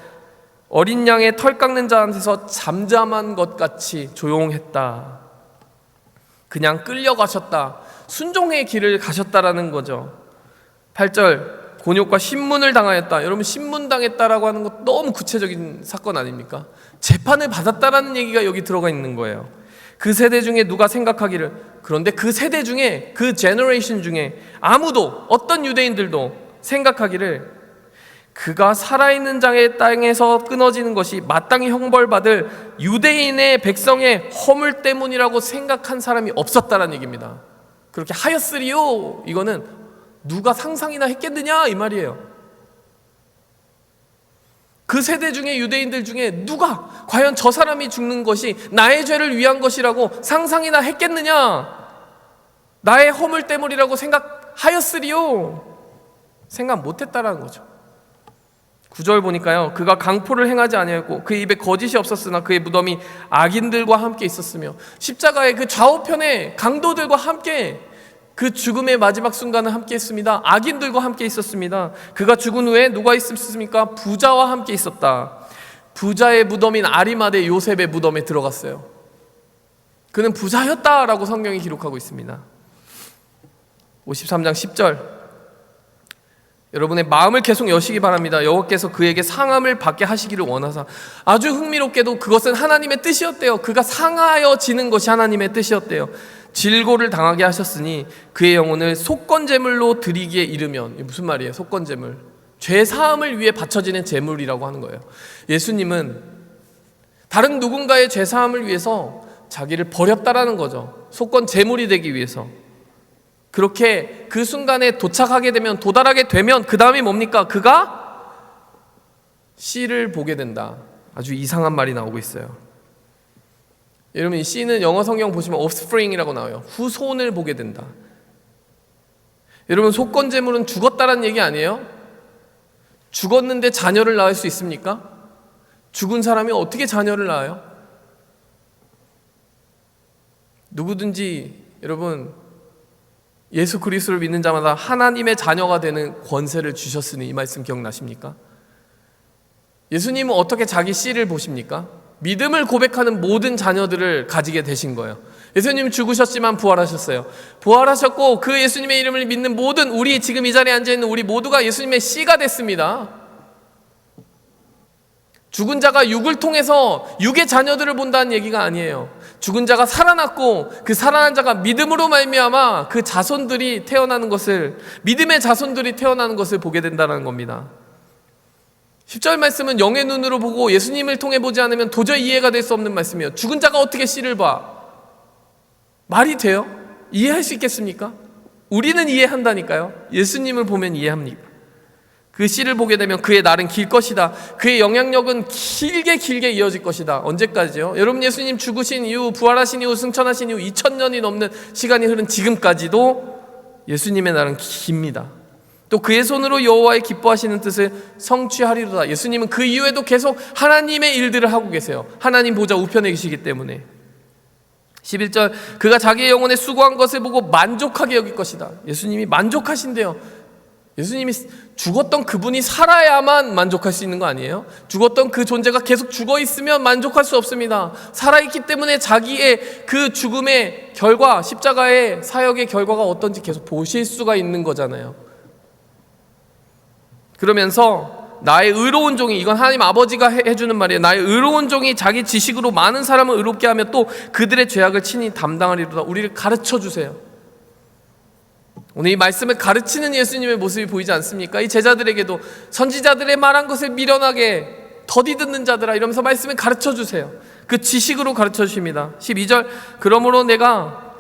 어린 양의 털 깎는 자한테서 잠잠한 것 같이 조용했다. 그냥 끌려가셨다. 순종의 길을 가셨다라는 거죠. 8절, 곤욕과 신문을 당하였다. 여러분, 신문당했다라고 하는 것 너무 구체적인 사건 아닙니까? 재판을 받았다라는 얘기가 여기 들어가 있는 거예요. 그 세대 중에 누가 생각하기를, 그런데 그 세대 중에, 그 제너레이션 중에 아무도, 어떤 유대인들도 생각하기를 그가 살아있는 자의 땅에서 끊어지는 것이 마땅히 형벌받을 유대인의 백성의 허물 때문이라고 생각한 사람이 없었다라는 얘기입니다. 그렇게 하였으리요, 이거는 누가 상상이나 했겠느냐 이 말이에요. 그 세대 중에, 유대인들 중에 누가 과연 저 사람이 죽는 것이 나의 죄를 위한 것이라고 상상이나 했겠느냐, 나의 허물 때문이라고 생각하였으리요, 생각 못했다라는 거죠. 9절 보니까요, 그가 강포를 행하지 아니하였고 그의 입에 거짓이 없었으나 그의 무덤이 악인들과 함께 있었으며, 십자가의 그 좌우편에 강도들과 함께 그 죽음의 마지막 순간을 함께 했습니다. 악인들과 함께 있었습니다. 그가 죽은 후에 누가 있었습니까? 부자와 함께 있었다. 부자의 무덤인 아리마대 요셉의 무덤에 들어갔어요. 그는 부자였다라고 성경이 기록하고 있습니다. 53장 10절, 여러분의 마음을 계속 여시기 바랍니다. 여호와께서 그에게 상함을 받게 하시기를 원하사. 아주 흥미롭게도 그것은 하나님의 뜻이었대요. 그가 상하여지는 것이 하나님의 뜻이었대요. 질고를 당하게 하셨으니 그의 영혼을 속건제물로 드리기에 이르면. 이게 무슨 말이에요? 속건제물, 죄사함을 위해 바쳐지는 제물이라고 하는 거예요. 예수님은 다른 누군가의 죄사함을 위해서 자기를 버렸다라는 거죠. 속건제물이 되기 위해서. 그렇게 그 순간에 도착하게 되면, 도달하게 되면 그 다음이 뭡니까? 그가 씨를 보게 된다. 아주 이상한 말이 나오고 있어요. 여러분, 이 씨는 영어 성경 보시면 offspring이라고 나와요. 후손을 보게 된다. 여러분, 속건제물은 죽었다라는 얘기 아니에요? 죽었는데 자녀를 낳을 수 있습니까? 죽은 사람이 어떻게 자녀를 낳아요? 누구든지 여러분, 예수 그리스도를 믿는 자마다 하나님의 자녀가 되는 권세를 주셨으니, 이 말씀 기억나십니까? 예수님은 어떻게 자기 씨를 보십니까? 믿음을 고백하는 모든 자녀들을 가지게 되신 거예요. 예수님 죽으셨지만 부활하셨어요. 부활하셨고 그 예수님의 이름을 믿는 모든 우리, 지금 이 자리에 앉아있는 우리 모두가 예수님의 씨가 됐습니다. 죽은 자가 육을 통해서 육의 자녀들을 본다는 얘기가 아니에요. 죽은 자가 살아났고 그 살아난 자가 믿음으로 말미암아 그 자손들이 태어나는 것을, 믿음의 자손들이 태어나는 것을 보게 된다는 겁니다. 10절 말씀은 영의 눈으로 보고 예수님을 통해 보지 않으면 도저히 이해가 될 수 없는 말씀이에요. 죽은 자가 어떻게 씨를 봐? 말이 돼요? 이해할 수 있겠습니까? 우리는 이해한다니까요. 예수님을 보면 이해합니다. 그 씨를 보게 되면 그의 날은 길 것이다. 그의 영향력은 길게 이어질 것이다. 언제까지요? 여러분, 예수님 죽으신 이후, 부활하신 이후, 승천하신 이후 2000년이 넘는 시간이 흐른 지금까지도 예수님의 날은 깁니다. 또 그의 손으로 여호와의 기뻐하시는 뜻을 성취하리로다. 예수님은 그 이후에도 계속 하나님의 일들을 하고 계세요. 하나님 보좌 우편에 계시기 때문에. 11절, 그가 자기의 영혼에 수고한 것을 보고 만족하게 여길 것이다. 예수님이 만족하신대요. 예수님이 죽었던 그분이 살아야만 만족할 수 있는 거 아니에요? 죽었던 그 존재가 계속 죽어 있으면 만족할 수 없습니다. 살아있기 때문에 자기의 그 죽음의 결과, 십자가의 사역의 결과가 어떤지 계속 보실 수가 있는 거잖아요. 그러면서 나의 의로운 종이, 이건 하나님 아버지가 해주는 말이에요. 나의 의로운 종이 자기 지식으로 많은 사람을 의롭게 하며 또 그들의 죄악을 친히 담당하리로다. 우리를 가르쳐 주세요. 오늘 이 말씀을 가르치는 예수님의 모습이 보이지 않습니까? 이 제자들에게도 선지자들의 말한 것을 미련하게 더디 듣는 자들아, 이러면서 말씀을 가르쳐 주세요. 그 지식으로 가르쳐 주십니다. 12절, 그러므로 내가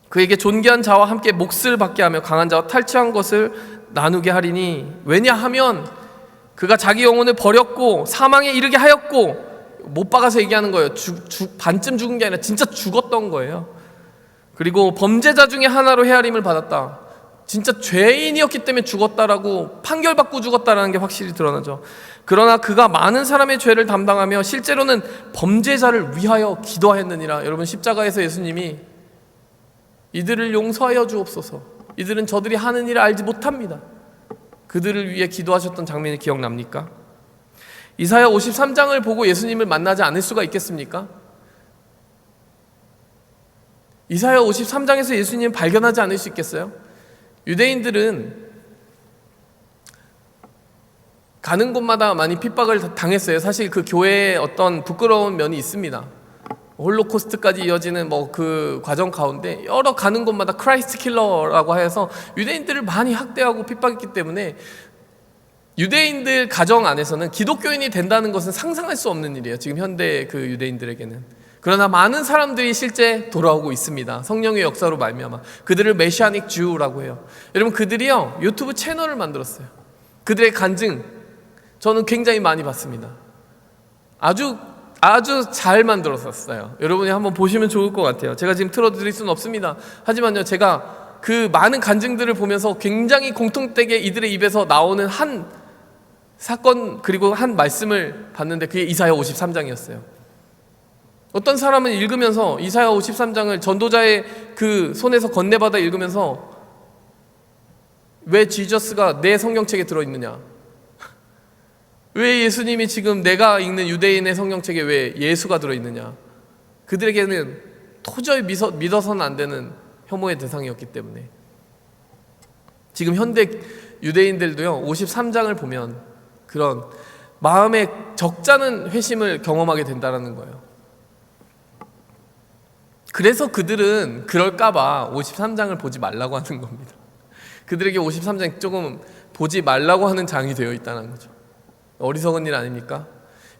그에게 존귀한 자와 함께 몫을 받게 하며 강한 자와 탈취한 것을 나누게 하리니, 왜냐하면 그가 자기 영혼을 버렸고 사망에 이르게 하였고, 못 박아서 얘기하는 거예요. 반쯤 죽은 게 아니라 진짜 죽었던 거예요. 그리고 범죄자 중에 하나로 헤아림을 받았다. 진짜 죄인이었기 때문에 죽었다라고, 판결받고 죽었다라는 게 확실히 드러나죠. 그러나 그가 많은 사람의 죄를 담당하며 실제로는 범죄자를 위하여 기도하였느니라. 여러분, 십자가에서 예수님이 이들을 용서하여 주옵소서, 이들은 저들이 하는 일을 알지 못합니다, 그들을 위해 기도하셨던 장면이 기억납니까? 이사야 53장을 보고 예수님을 만나지 않을 수가 있겠습니까? 이사야 53장에서 예수님을 발견하지 않을 수 있겠어요? 유대인들은 가는 곳마다 많이 핍박을 당했어요. 사실 그 교회에 어떤 부끄러운 면이 있습니다. 홀로코스트까지 이어지는 그 과정 가운데 여러 가는 곳마다 크라이스트 킬러라고 해서 유대인들을 많이 학대하고 핍박했기 때문에 유대인들 가정 안에서는 기독교인이 된다는 것은 상상할 수 없는 일이에요, 지금 현대 그 유대인들에게는. 그러나 많은 사람들이 실제 돌아오고 있습니다. 성령의 역사로 말미암아. 그들을 메시아닉 주라고 해요. 여러분, 그들이요 유튜브 채널을 만들었어요. 그들의 간증 저는 굉장히 많이 봤습니다. 아주 잘 만들었었어요. 여러분이 한번 보시면 좋을 것 같아요. 제가 지금 틀어드릴 수는 없습니다. 하지만요, 제가 그 많은 간증들을 보면서 굉장히 공통되게 이들의 입에서 나오는 한 사건 그리고 한 말씀을 봤는데 그게 이사야 53장이었어요. 어떤 사람은 읽으면서 이사야 53장을 전도자의 그 손에서 건네받아 읽으면서 왜 지저스가 내 성경책에 들어있느냐, 왜 예수님이 지금 내가 읽는 유대인의 성경책에 왜 예수가 들어있느냐, 그들에게는 도저히 믿어서는 안 되는 혐오의 대상이었기 때문에 지금 현대 유대인들도요 53장을 보면 그런 마음에 적잖은 회심을 경험하게 된다는 거예요. 그래서 그들은 그럴까봐 53장을 보지 말라고 하는 겁니다. 그들에게 53장 조금 보지 말라고 하는 장이 되어 있다는 거죠. 어리석은 일 아닙니까?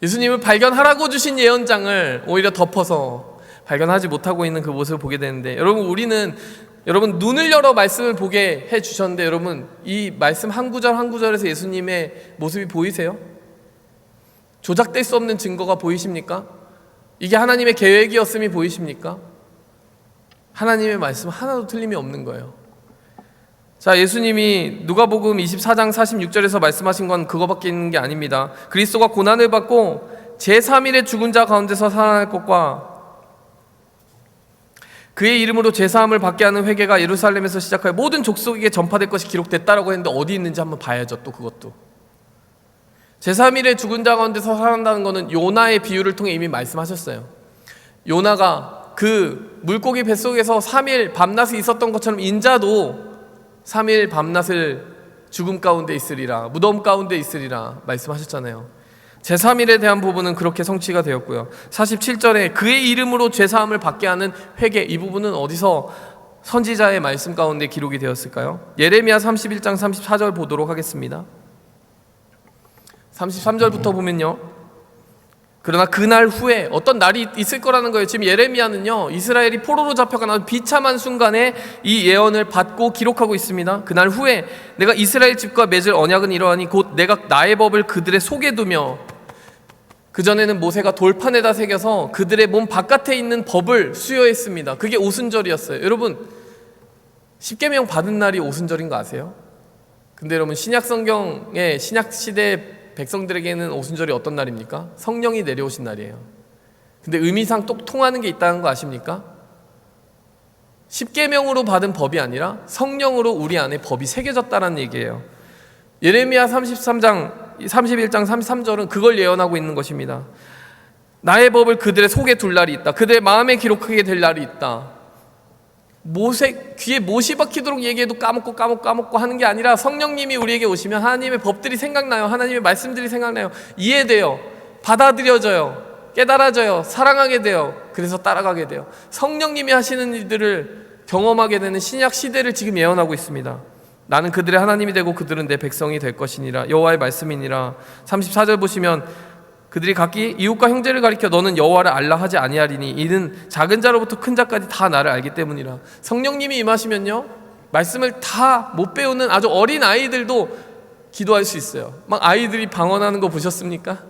예수님을 발견하라고 주신 예언장을 오히려 덮어서 발견하지 못하고 있는 그 모습을 보게 되는데, 여러분 눈을 열어 말씀을 보게 해주셨는데, 여러분 이 말씀 한 구절 한 구절에서 예수님의 모습이 보이세요? 조작될 수 없는 증거가 보이십니까? 이게 하나님의 계획이었음이 보이십니까? 하나님의 말씀 하나도 틀림이 없는 거예요. 자, 예수님이 누가복음 24장 46절에서 말씀하신 건 그거밖에 있는 게 아닙니다. 그리스도가 고난을 받고 제3일에 죽은 자 가운데서 살아날 것과 그의 이름으로 제사함을 받게 하는 회개가 예루살렘에서 시작하여 모든 족속에게 전파될 것이 기록됐다라고 했는데 어디 있는지 한번 봐야죠. 또 그것도 제3일에 죽은 자 가운데서 살아난다는 것은 요나의 비유를 통해 이미 말씀하셨어요. 요나가 그 물고기 뱃속에서 3일 밤낮이 있었던 것처럼 인자도 3일 밤낮을 죽음 가운데 있으리라, 무덤 가운데 있으리라 말씀하셨잖아요. 제3일에 대한 부분은 그렇게 성취가 되었고요. 47절에 그의 이름으로 죄사함을 받게 하는 회개, 이 부분은 어디서 선지자의 말씀 가운데 기록이 되었을까요? 예레미야 31장 34절 보도록 하겠습니다. 33절부터 보면요, 그러나 그날 후에 어떤 날이 있을 거라는 거예요. 지금 예레미야는요 이스라엘이 포로로 잡혀가는 비참한 순간에 이 예언을 받고 기록하고 있습니다. 그날 후에 내가 이스라엘 집과 맺을 언약은 이러하니 곧 내가 나의 법을 그들의 속에 두며, 그전에는 모세가 돌판에다 새겨서 그들의 몸 바깥에 있는 법을 수여했습니다. 그게 오순절이었어요. 여러분 십계명 받은 날이 오순절인 거 아세요? 근데 여러분 신약 성경의 신약 시대 백성들에게는 오순절이 어떤 날입니까? 성령이 내려오신 날이에요. 근데 의미상 똑 통하는 게 있다는 거 아십니까? 십계명으로 받은 법이 아니라 성령으로 우리 안에 법이 새겨졌다는 얘기예요. 예레미야 31장 33절은 그걸 예언하고 있는 것입니다. 나의 법을 그들의 속에 둘 날이 있다. 그들의 마음에 기록하게 될 날이 있다. 귀에 못이 박히도록 얘기해도 까먹고 하는 게 아니라 성령님이 우리에게 오시면 하나님의 법들이 생각나요. 하나님의 말씀들이 생각나요. 이해돼요. 받아들여져요. 깨달아져요. 사랑하게 돼요. 그래서 따라가게 돼요. 성령님이 하시는 일들을 경험하게 되는 신약 시대를 지금 예언하고 있습니다. 나는 그들의 하나님이 되고 그들은 내 백성이 될 것이니라. 여호와의 말씀이니라. 34절 보시면 그들이 각기 이웃과 형제를 가리켜 너는 여호와를 알라 하지 아니하리니 이는 작은 자로부터 큰 자까지 다 나를 알기 때문이라. 성령님이 임하시면요 말씀을 다 못 배우는 아주 어린 아이들도 기도할 수 있어요. 막 아이들이 방언하는 거 보셨습니까?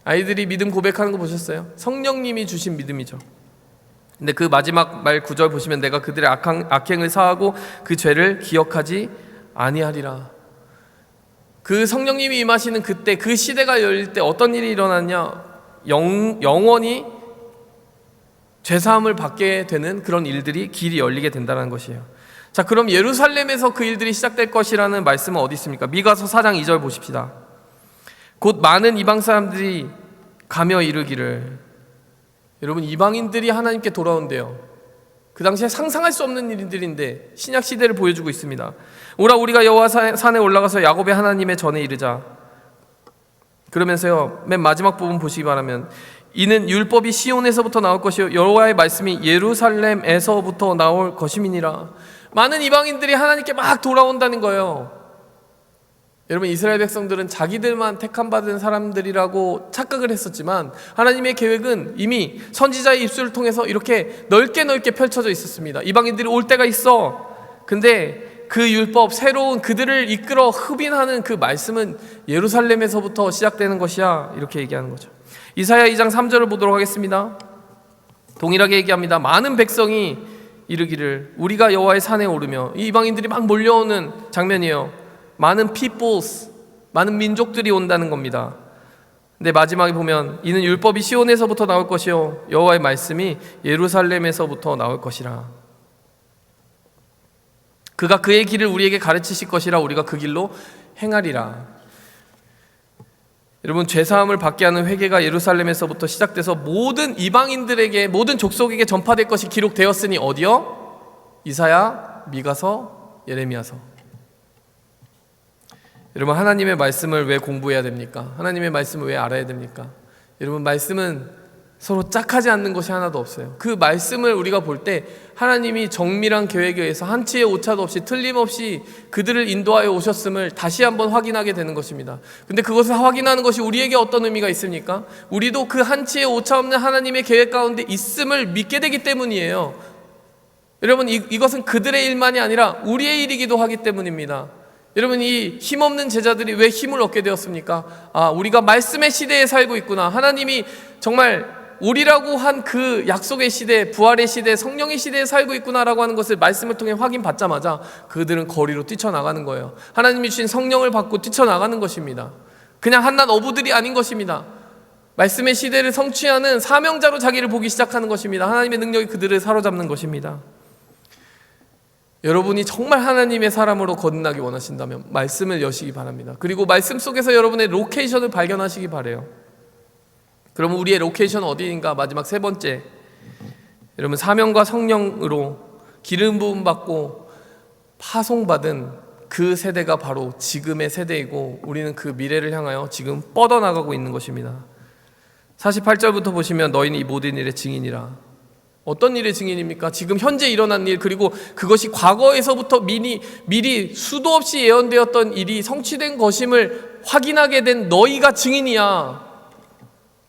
아이들이 믿음 고백하는 거 보셨어요? 성령님이 주신 믿음이죠. 근데 그 마지막 말 9절 보시면 내가 그들의 악행을 사하고 그 죄를 기억하지 아니하리라. 그 성령님이 임하시는 그때, 그 시대가 열릴 때 어떤 일이 일어나냐, 영원히 죄사함을 받게 되는 그런 일들이 길이 열리게 된다는 것이에요. 자, 그럼 예루살렘에서 그 일들이 시작될 것이라는 말씀은 어디 있습니까? 미가서 4장 2절 보십시다. 곧 많은 이방 사람들이 가며 이르기를, 여러분 이방인들이 하나님께 돌아온대요. 그 당시에 상상할 수 없는 일들인데 신약 시대를 보여주고 있습니다. 오라 우리가 여호와 산에 올라가서 야곱의 하나님의 전에 이르자. 그러면서요 맨 마지막 부분 보시기 바라면 이는 율법이 시온에서부터 나올 것이요 여호와의 말씀이 예루살렘에서부터 나올 것임이니라. 많은 이방인들이 하나님께 막 돌아온다는 거예요. 여러분 이스라엘 백성들은 자기들만 택함받은 사람들이라고 착각을 했었지만 하나님의 계획은 이미 선지자의 입술을 통해서 이렇게 넓게 펼쳐져 있었습니다. 이방인들이 올 때가 있어. 근데 그 율법, 새로운 그들을 이끌어 흡인하는 그 말씀은 예루살렘에서부터 시작되는 것이야, 이렇게 얘기하는 거죠. 이사야 2장 3절을 보도록 하겠습니다. 동일하게 얘기합니다. 많은 백성이 이르기를 우리가 여호와의 산에 오르며, 이 이방인들이 막 몰려오는 장면이에요. 많은 peoples, 많은 민족들이 온다는 겁니다. 근데 마지막에 보면 이는 율법이 시온에서부터 나올 것이요 여호와의 말씀이 예루살렘에서부터 나올 것이라. 그가 그의 길을 우리에게 가르치실 것이라 우리가 그 길로 행하리라. 여러분, 죄사함을 받게 하는 회개가 예루살렘에서부터 시작돼서 모든 이방인들에게, 모든 족속에게 전파될 것이 기록되었으니 어디요? 이사야, 미가서, 예레미야서. 여러분, 하나님의 말씀을 왜 공부해야 됩니까? 하나님의 말씀을 왜 알아야 됩니까? 여러분, 말씀은 서로 짝하지 않는 것이 하나도 없어요. 그 말씀을 우리가 볼 때 하나님이 정밀한 계획에 의해서 한치의 오차도 없이 틀림없이 그들을 인도하여 오셨음을 다시 한번 확인하게 되는 것입니다. 근데 그것을 확인하는 것이 우리에게 어떤 의미가 있습니까? 우리도 그 한치의 오차 없는 하나님의 계획 가운데 있음을 믿게 되기 때문이에요. 여러분, 이것은 그들의 일만이 아니라 우리의 일이기도 하기 때문입니다. 여러분, 이 힘없는 제자들이 왜 힘을 얻게 되었습니까? 아, 우리가 말씀의 시대에 살고 있구나. 하나님이 정말 우리라고 한 그 약속의 시대, 부활의 시대, 성령의 시대에 살고 있구나라고 하는 것을 말씀을 통해 확인받자마자 그들은 거리로 뛰쳐나가는 거예요. 하나님이 주신 성령을 받고 뛰쳐나가는 것입니다. 그냥 한낱 어부들이 아닌 것입니다. 말씀의 시대를 성취하는 사명자로 자기를 보기 시작하는 것입니다. 하나님의 능력이 그들을 사로잡는 것입니다. 여러분이 정말 하나님의 사람으로 거듭나기 원하신다면 말씀을 여시기 바랍니다. 그리고 말씀 속에서 여러분의 로케이션을 발견하시기 바라요. 그럼 우리의 로케이션은 어디인가? 마지막 세 번째, 여러분, 사명과 성령으로 기름 부음 받고 파송받은 그 세대가 바로 지금의 세대이고 우리는 그 미래를 향하여 지금 뻗어나가고 있는 것입니다. 48절부터 보시면 너희는 이 모든 일의 증인이라. 어떤 일의 증인입니까? 지금 현재 일어난 일, 그리고 그것이 과거에서부터 미리 수도 없이 예언되었던 일이 성취된 것임을 확인하게 된 너희가 증인이야.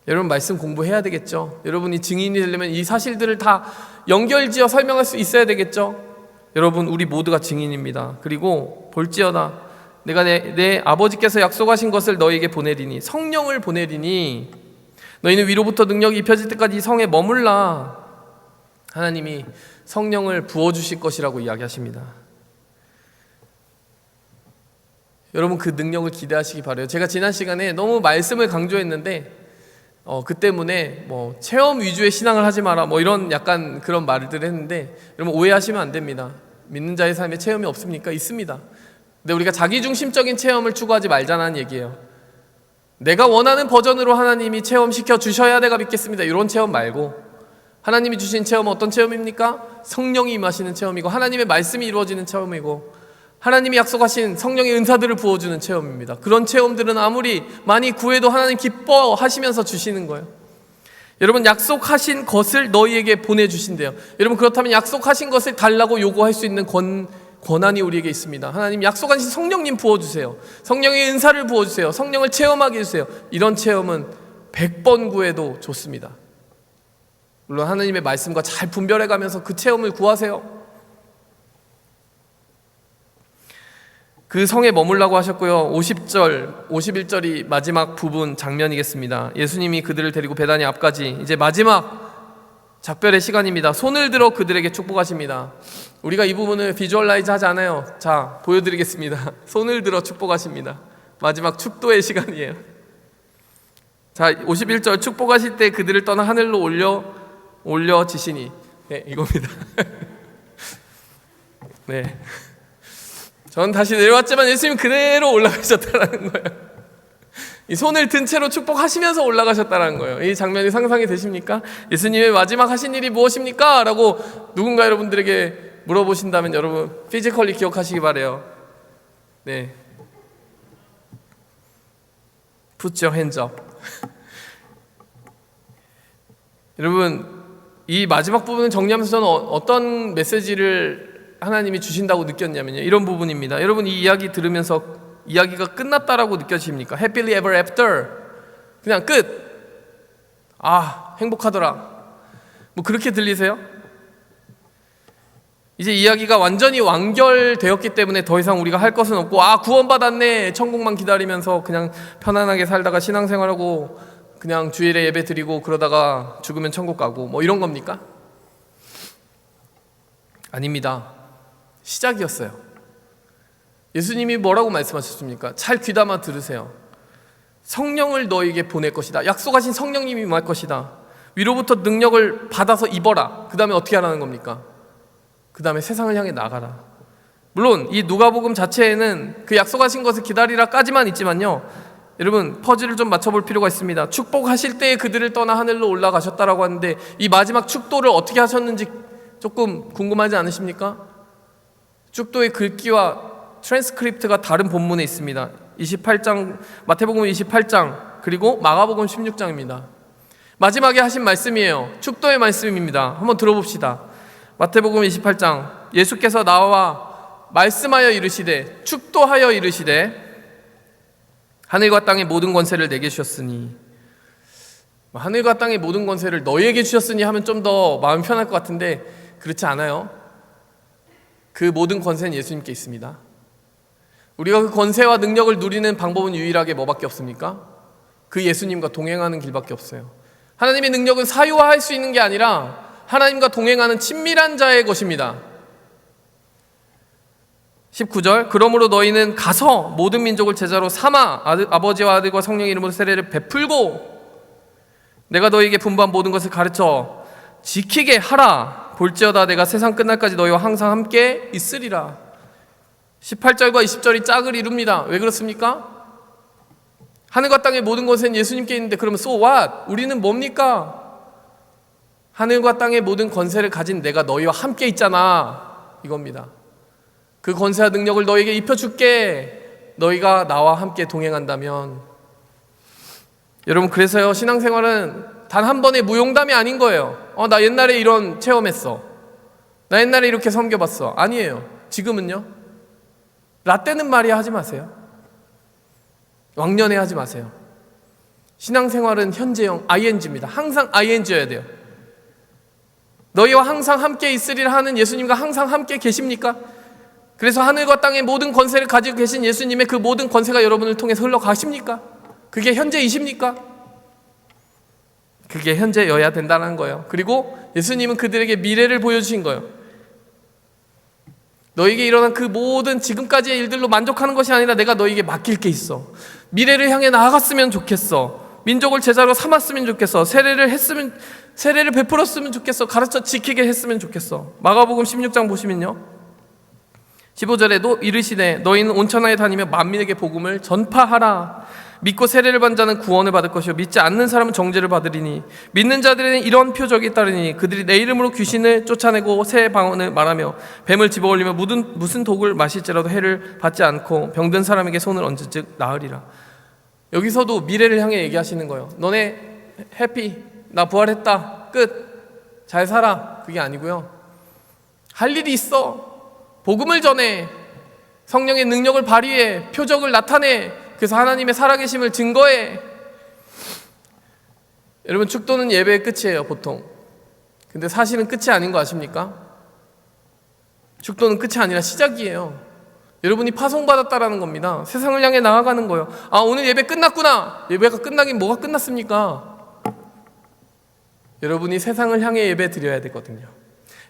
여러분, 말씀 공부해야 되겠죠? 여러분이 증인이 되려면 이 사실들을 다 연결지어 설명할 수 있어야 되겠죠? 여러분, 우리 모두가 증인입니다. 그리고 볼지어다 내가 내 아버지께서 약속하신 것을 너희에게 보내리니, 성령을 보내리니 너희는 위로부터 능력이 입혀질 때까지 이 성에 머물라. 하나님이 성령을 부어주실 것이라고 이야기하십니다. 여러분, 그 능력을 기대하시기 바라요. 제가 지난 시간에 너무 말씀을 강조했는데 그 때문에 체험 위주의 신앙을 하지 마라 이런 약간 그런 말들을 했는데, 여러분 오해하시면 안 됩니다. 믿는 자의 삶에 체험이 없습니까? 있습니다. 근데 우리가 자기중심적인 체험을 추구하지 말자는 얘기예요. 내가 원하는 버전으로 하나님이 체험시켜 주셔야 내가 믿겠습니다, 이런 체험 말고, 하나님이 주신 체험은 어떤 체험입니까? 성령이 임하시는 체험이고 하나님의 말씀이 이루어지는 체험이고 하나님이 약속하신 성령의 은사들을 부어주는 체험입니다. 그런 체험들은 아무리 많이 구해도 하나님 기뻐하시면서 주시는 거예요. 여러분, 약속하신 것을 너희에게 보내주신대요. 여러분, 그렇다면 약속하신 것을 달라고 요구할 수 있는 권한이 우리에게 있습니다. 하나님 약속하신 성령님 부어주세요. 성령의 은사를 부어주세요. 성령을 체험하게 해주세요. 이런 체험은 100번 구해도 좋습니다. 물론 하나님의 말씀과 잘 분별해가면서 그 체험을 구하세요. 그 성에 머물라고 하셨고요. 50절, 51절이 마지막 부분 장면이겠습니다. 예수님이 그들을 데리고 베다니 앞까지, 이제 마지막 작별의 시간입니다. 손을 들어 그들에게 축복하십니다. 우리가 이 부분을 비주얼라이즈 하지 않아요. 자, 보여드리겠습니다. 손을 들어 축복하십니다. 마지막 축도의 시간이에요. 자, 51절, 축복하실 때 그들을 떠나 하늘로 올려지시니, 네, 이겁니다. 네, 전 다시 내려왔지만 예수님 그대로 올라가셨다는 거예요. 이 손을 든 채로 축복하시면서 올라가셨다는 거예요. 이 장면이 상상이 되십니까? 예수님의 마지막 하신 일이 무엇입니까? 라고 누군가 여러분들에게 물어보신다면 여러분 피지컬리 기억하시기 바래요. 네, Put your hands up. 여러분, 이 마지막 부분을 정리하면서 저는 어떤 메시지를 하나님이 주신다고 느꼈냐면요, 이런 부분입니다. 여러분, 이 이야기 들으면서 이야기가 끝났다라고 느껴집니까? Happily ever after, 그냥 끝, 아 행복하더라, 그렇게 들리세요? 이제 이야기가 완전히 완결되었기 때문에 더 이상 우리가 할 것은 없고, 아 구원받았네, 천국만 기다리면서 그냥 편안하게 살다가 신앙생활하고 그냥 주일에 예배 드리고 그러다가 죽으면 천국 가고 이런 겁니까? 아닙니다. 시작이었어요. 예수님이 뭐라고 말씀하셨습니까? 잘 귀담아 들으세요. 성령을 너에게 보낼 것이다. 약속하신 성령님이 임할 것이다. 위로부터 능력을 받아서 입어라. 그 다음에 어떻게 하라는 겁니까? 그 다음에 세상을 향해 나가라. 물론 이 누가복음 자체에는 그 약속하신 것을 기다리라까지만 있지만요, 여러분 퍼즐을 좀 맞춰볼 필요가 있습니다. 축복하실 때에 그들을 떠나 하늘로 올라가셨다라고 하는데 이 마지막 축도를 어떻게 하셨는지 조금 궁금하지 않으십니까? 축도의 글귀와 트랜스크립트가 다른 본문에 있습니다. 28장, 마태복음 28장 그리고 마가복음 16장입니다. 마지막에 하신 말씀이에요. 축도의 말씀입니다. 한번 들어봅시다. 마태복음 28장, 예수께서 나와 말씀하여 이르시되 축도하여 이르시되 하늘과 땅의 모든 권세를 내게 주셨으니, 하늘과 땅의 모든 권세를 너희에게 주셨으니 하면 좀 더 마음 편할 것 같은데 그렇지 않아요. 그 모든 권세는 예수님께 있습니다. 우리가 그 권세와 능력을 누리는 방법은 유일하게 뭐밖에 없습니까? 그 예수님과 동행하는 길밖에 없어요. 하나님의 능력은 사유화할 수 있는 게 아니라 하나님과 동행하는 친밀한 자의 것입니다. 19절, 그러므로 너희는 가서 모든 민족을 제자로 삼아 아버지와 아들과 성령의 이름으로 세례를 베풀고 내가 너희에게 분부한 모든 것을 가르쳐 지키게 하라. 볼지어다 내가 세상 끝날까지 너희와 항상 함께 있으리라. 18절과 20절이 짝을 이룹니다. 왜 그렇습니까? 하늘과 땅의 모든 것은 예수님께 있는데 그러면 so what? 우리는 뭡니까? 하늘과 땅의 모든 권세를 가진 내가 너희와 함께 있잖아, 이겁니다. 그 권세와 능력을 너희에게 입혀줄게. 너희가 나와 함께 동행한다면. 여러분, 그래서요, 신앙생활은 단 한 번의 무용담이 아닌 거예요. 나 옛날에 이런 체험했어. 나 옛날에 이렇게 섬겨봤어. 아니에요. 지금은요, 라떼는 말이야 하지 마세요. 왕년에 하지 마세요. 신앙생활은 현재형 ing입니다. 항상 ing여야 돼요. 너희와 항상 함께 있으리라 하는 예수님과 항상 함께 계십니까? 그래서 하늘과 땅의 모든 권세를 가지고 계신 예수님의 그 모든 권세가 여러분을 통해서 흘러가십니까? 그게 현재이십니까? 그게 현재여야 된다는 거예요. 그리고 예수님은 그들에게 미래를 보여주신 거예요. 너에게 일어난 그 모든 지금까지의 일들로 만족하는 것이 아니라 내가 너에게 맡길 게 있어. 미래를 향해 나아갔으면 좋겠어. 민족을 제자로 삼았으면 좋겠어. 세례를 베풀었으면 좋겠어. 가르쳐 지키게 했으면 좋겠어. 마가복음 16장 보시면요, 15절에도 이르시되 너희는 온 천하에 다니며 만민에게 복음을 전파하라. 믿고 세례를 받는 자는 구원을 받을 것이요 믿지 않는 사람은 정죄를 받으리니 믿는 자들에는 이런 표적이 따르니 그들이 내 이름으로 귀신을 쫓아내고 새 방언을 말하며 뱀을 집어올리며 무슨 독을 마실지라도 해를 받지 않고 병든 사람에게 손을 얹은즉 나으리라. 여기서도 미래를 향해 얘기하시는 거예요. 너네 해피, 나 부활했다, 끝, 잘 살아. 그게 아니고요, 할 일이 있어. 복음을 전해, 성령의 능력을 발휘해, 표적을 나타내, 그래서 하나님의 살아계심을 증거해. 여러분, 축도는 예배의 끝이에요, 보통. 근데 사실은 끝이 아닌 거 아십니까? 축도는 끝이 아니라 시작이에요. 여러분이 파송받았다라는 겁니다. 세상을 향해 나아가는 거예요. 오늘 예배 끝났구나. 예배가 끝나긴 뭐가 끝났습니까? 여러분이 세상을 향해 예배 드려야 되거든요.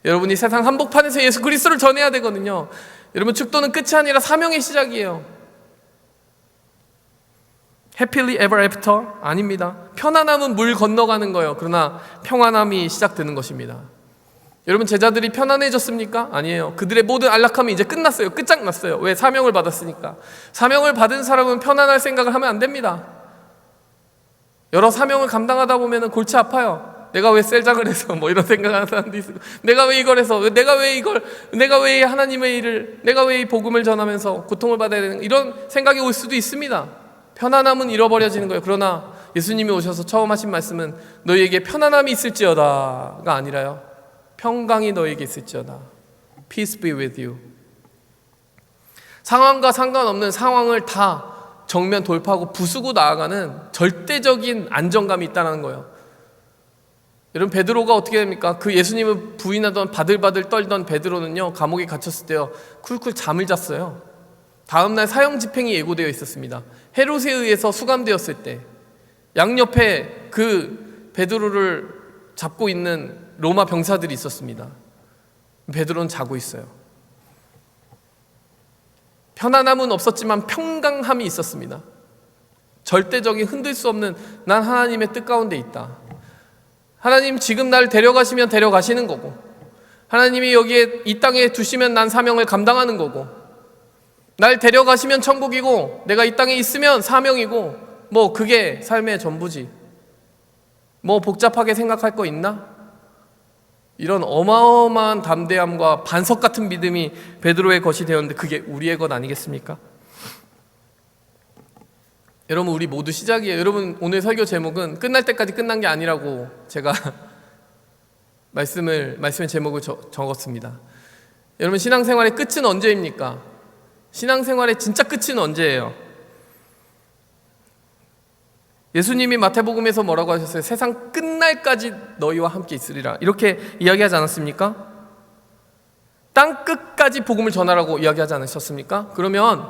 여러분이 세상 한복판에서 예수 그리스도를 전해야 되거든요. 여러분, 축도는 끝이 아니라 사명의 시작이에요. Happily ever after? 아닙니다. 편안함은 물 건너가는 거예요. 그러나 평안함이 시작되는 것입니다. 여러분, 제자들이 편안해졌습니까? 아니에요. 그들의 모든 안락함이 이제 끝났어요. 끝장났어요. 왜? 사명을 받았으니까. 사명을 받은 사람은 편안할 생각을 하면 안 됩니다. 여러 사명을 감당하다 보면 골치 아파요. 내가 왜 셀장을 해서 뭐 이런 생각하는 사람도 있고, 내가 왜 이걸 해서, 내가 왜 하나님의 일을, 내가 왜 이 복음을 전하면서 고통을 받아야 되는, 이런 생각이 올 수도 있습니다. 편안함은 잃어버려지는 거예요. 그러나 예수님이 오셔서 처음 하신 말씀은 너희에게 편안함이 있을지어다가 아니라요, 평강이 너희에게 있을지어다. Peace be with you. 상황과 상관없는 상황을 다 정면 돌파하고 부수고 나아가는 절대적인 안정감이 있다는 거예요. 여러분, 베드로가 어떻게 됩니까? 그 예수님을 부인하던 바들바들 떨던 베드로는요, 감옥에 갇혔을 때요, 쿨쿨 잠을 잤어요. 다음날 사형 집행이 예고되어 있었습니다. 헤롯에 의해서 수감되었을 때 양옆에 그 베드로를 잡고 있는 로마 병사들이 있었습니다. 베드로는 자고 있어요. 편안함은 없었지만 평강함이 있었습니다. 절대적인 흔들 수 없는 난 하나님의 뜻 가운데 있다. 하나님 지금 날 데려가시면 데려가시는 거고, 하나님이 여기에 이 땅에 두시면 난 사명을 감당하는 거고, 날 데려가시면 천국이고 내가 이 땅에 있으면 사명이고, 뭐 그게 삶의 전부지. 뭐 복잡하게 생각할 거 있나? 이런 어마어마한 담대함과 반석 같은 믿음이 베드로의 것이 되었는데 그게 우리의 것 아니겠습니까? 여러분, 우리 모두 시작이에요. 여러분, 오늘 설교 제목은 끝날 때까지 끝난 게 아니라고 제가 말씀의 제목을 적었습니다. 여러분, 신앙생활의 끝은 언제입니까? 신앙생활의 진짜 끝은 언제예요? 예수님이 마태복음에서 뭐라고 하셨어요? 세상 끝날까지 너희와 함께 있으리라, 이렇게 이야기하지 않았습니까? 땅 끝까지 복음을 전하라고 이야기하지 않으셨습니까? 그러면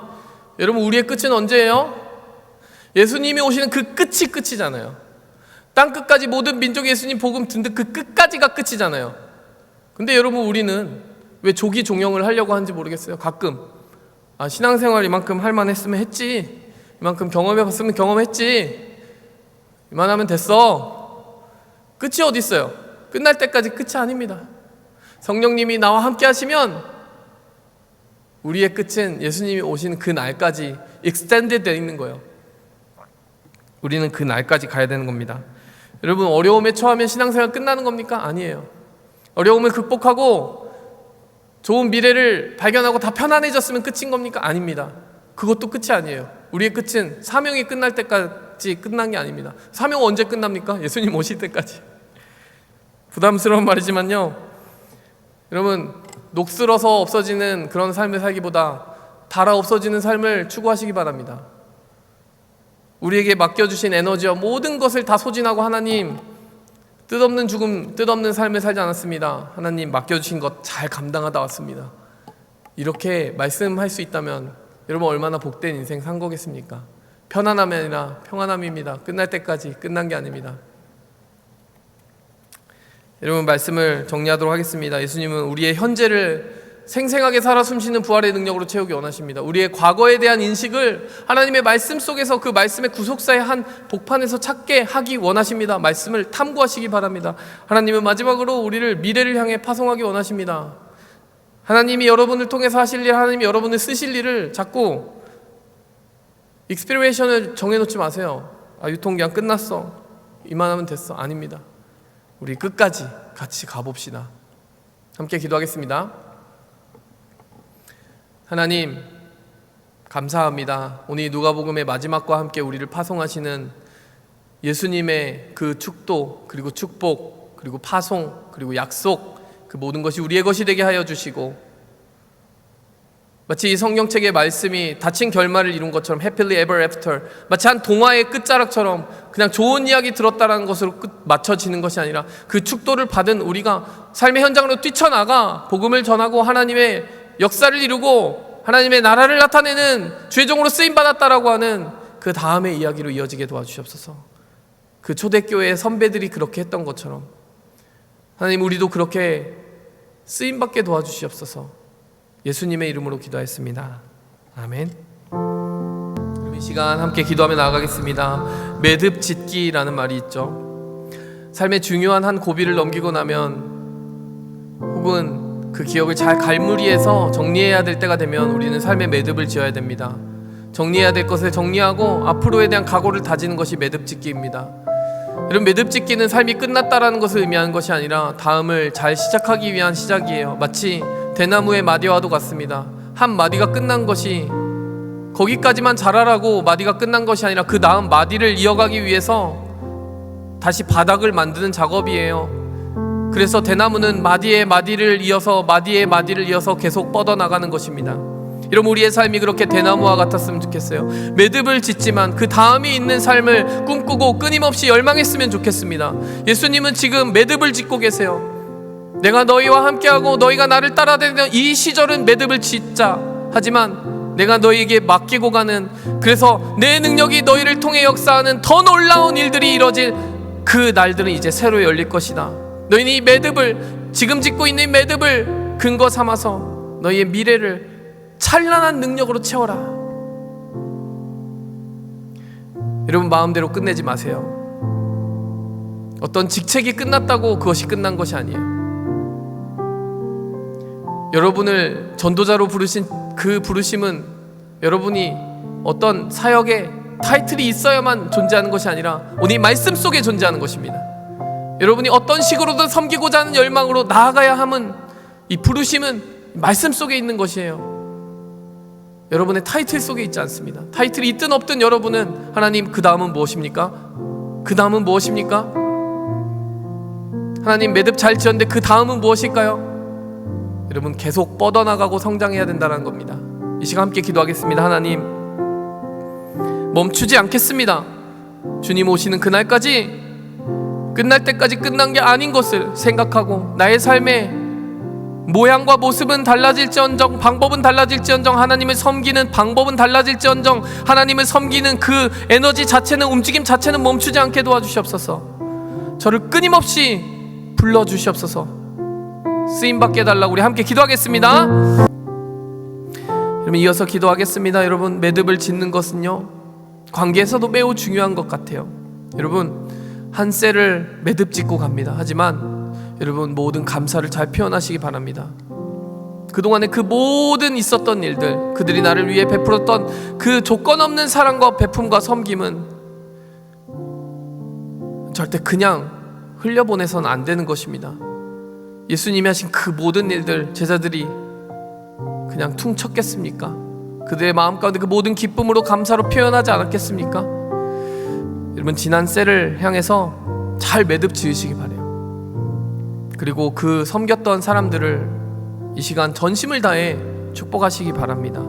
여러분, 우리의 끝은 언제예요? 예수님이 오시는 그 끝이 끝이잖아요. 땅 끝까지 모든 민족의 예수님 복음 듣는 그 끝까지가 끝이잖아요. 근데 여러분, 우리는 왜 조기 종영을 하려고 하는지 모르겠어요. 가끔 신앙생활 이만큼 할 만했으면 했지, 이만큼 경험해봤으면 경험했지, 이만하면 됐어. 끝이 어디 있어요? 끝날 때까지 끝이 아닙니다. 성령님이 나와 함께 하시면 우리의 끝은 예수님이 오시는 그 날까지 extended 되어 있는 거예요. 우리는 그 날까지 가야 되는 겁니다. 여러분, 어려움에 처하면 신앙생활 끝나는 겁니까? 아니에요. 어려움을 극복하고 좋은 미래를 발견하고 다 편안해졌으면 끝인 겁니까? 아닙니다. 그것도 끝이 아니에요. 우리의 끝은 사명이 끝날 때까지 끝난 게 아닙니다. 사명은 언제 끝납니까? 예수님 오실 때까지. 부담스러운 말이지만요, 여러분, 녹슬어서 없어지는 그런 삶을 살기보다 닳아 없어지는 삶을 추구하시기 바랍니다. 우리에게 맡겨주신 에너지와 모든 것을 다 소진하고, 하나님, 뜻없는 죽음, 뜻없는 삶을 살지 않았습니다. 하나님, 맡겨주신 것 잘 감당하다 왔습니다. 이렇게 말씀할 수 있다면 여러분, 얼마나 복된 인생 산 거겠습니까? 편안함이 아니라 평안함입니다. 끝날 때까지 끝난 게 아닙니다. 여러분, 말씀을 정리하도록 하겠습니다. 예수님은 우리의 현재를 생생하게 살아 숨쉬는 부활의 능력으로 채우기 원하십니다. 우리의 과거에 대한 인식을 하나님의 말씀 속에서 그 말씀의 구속사의 한 복판에서 찾게 하기 원하십니다. 말씀을 탐구하시기 바랍니다. 하나님은 마지막으로 우리를 미래를 향해 파송하기 원하십니다. 하나님이 여러분을 통해서 하실 일, 하나님이 여러분을 쓰실 일을 자꾸 익스피레이션을 정해놓지 마세요. 유통기한 끝났어, 이만하면 됐어. 아닙니다. 우리 끝까지 같이 가봅시다. 함께 기도하겠습니다. 하나님, 감사합니다. 오늘 누가복음의 마지막과 함께 우리를 파송하시는 예수님의 그 축도, 그리고 축복, 그리고 파송, 그리고 약속, 그 모든 것이 우리의 것이 되게 하여 주시고, 마치 이 성경책의 말씀이 닫힌 결말을 이룬 것처럼 happily ever after, 마치 한 동화의 끝자락처럼 그냥 좋은 이야기 들었다라는 것으로 맞춰지는 것이 아니라 그 축도를 받은 우리가 삶의 현장으로 뛰쳐나가 복음을 전하고 하나님의 역사를 이루고 하나님의 나라를 나타내는 주의 종으로 쓰임받았다라고 하는 그 다음의 이야기로 이어지게 도와주시옵소서. 그 초대교회의 선배들이 그렇게 했던 것처럼 하나님, 우리도 그렇게 쓰임받게 도와주시옵소서. 예수님의 이름으로 기도했습니다. 아멘. 그럼 이 시간 함께 기도하며 나아가겠습니다. 매듭 짓기라는 말이 있죠. 삶의 중요한 한 고비를 넘기고 나면, 혹은 그 기억을 잘 갈무리해서 정리해야 될 때가 되면 우리는 삶의 매듭을 지어야 됩니다. 정리해야 될 것을 정리하고 앞으로에 대한 각오를 다지는 것이 매듭 짓기입니다. 여러분, 매듭 짓기는 삶이 끝났다라는 것을 의미하는 것이 아니라 다음을 잘 시작하기 위한 시작이에요. 마치 대나무의 마디와도 같습니다. 한 마디가 끝난 것이, 거기까지만 자라라고 마디가 끝난 것이 아니라 그 다음 마디를 이어가기 위해서 다시 바닥을 만드는 작업이에요. 그래서 대나무는 마디에 마디를 이어서 마디에 마디를 이어서 계속 뻗어나가는 것입니다. 여러분, 우리의 삶이 그렇게 대나무와 같았으면 좋겠어요. 매듭을 짓지만 그 다음이 있는 삶을 꿈꾸고 끊임없이 열망했으면 좋겠습니다. 예수님은 지금 매듭을 짓고 계세요. 내가 너희와 함께하고 너희가 나를 따라다니는 이 시절은 매듭을 짓자. 하지만 내가 너희에게 맡기고 가는, 그래서 내 능력이 너희를 통해 역사하는 더 놀라운 일들이 이뤄질 그 날들은 이제 새로 열릴 것이다. 너희는 이 매듭을, 지금 짓고 있는 매듭을 근거 삼아서 너희의 미래를 찬란한 능력으로 채워라. 여러분, 마음대로 끝내지 마세요. 어떤 직책이 끝났다고 그것이 끝난 것이 아니에요. 여러분을 전도자로 부르신 그 부르심은 여러분이 어떤 사역에 타이틀이 있어야만 존재하는 것이 아니라 오늘 말씀 속에 존재하는 것입니다. 여러분이 어떤 식으로든 섬기고자 하는 열망으로 나아가야 함은, 이 부르심은 말씀 속에 있는 것이에요. 여러분의 타이틀 속에 있지 않습니다. 타이틀이 있든 없든 여러분은 하나님 그 다음은 무엇입니까? 그 다음은 무엇입니까? 하나님 매듭 잘 지었는데 그 다음은 무엇일까요? 여러분, 계속 뻗어나가고 성장해야 된다는 겁니다. 이 시간 함께 기도하겠습니다. 하나님, 멈추지 않겠습니다. 주님 오시는 그날까지, 끝날 때까지 끝난 게 아닌 것을 생각하고 나의 삶의 모양과 모습은 달라질지언정, 방법은 달라질지언정, 하나님을 섬기는 방법은 달라질지언정, 하나님을 섬기는 그 에너지 자체는, 움직임 자체는 멈추지 않게 도와주시옵소서. 저를 끊임없이 불러주시옵소서. 쓰임받게 해달라고 우리 함께 기도하겠습니다. 여러분, 이어서 기도하겠습니다. 여러분, 매듭을 짓는 것은요, 관계에서도 매우 중요한 것 같아요. 여러분, 한 셀을 매듭 짓고 갑니다. 하지만 여러분, 모든 감사를 잘 표현하시기 바랍니다. 그동안에 그 모든 있었던 일들, 그들이 나를 위해 베풀었던 그 조건 없는 사랑과 베품과 섬김은 절대 그냥 흘려보내서는 안 되는 것입니다. 예수님이 하신 그 모든 일들 제자들이 그냥 퉁쳤겠습니까? 그들의 마음 가운데 그 모든 기쁨으로 감사로 표현하지 않았겠습니까? 여러분, 지난 셀을 향해서 잘 매듭 지으시기 바래요. 그리고 그 섬겼던 사람들을 이 시간 전심을 다해 축복하시기 바랍니다.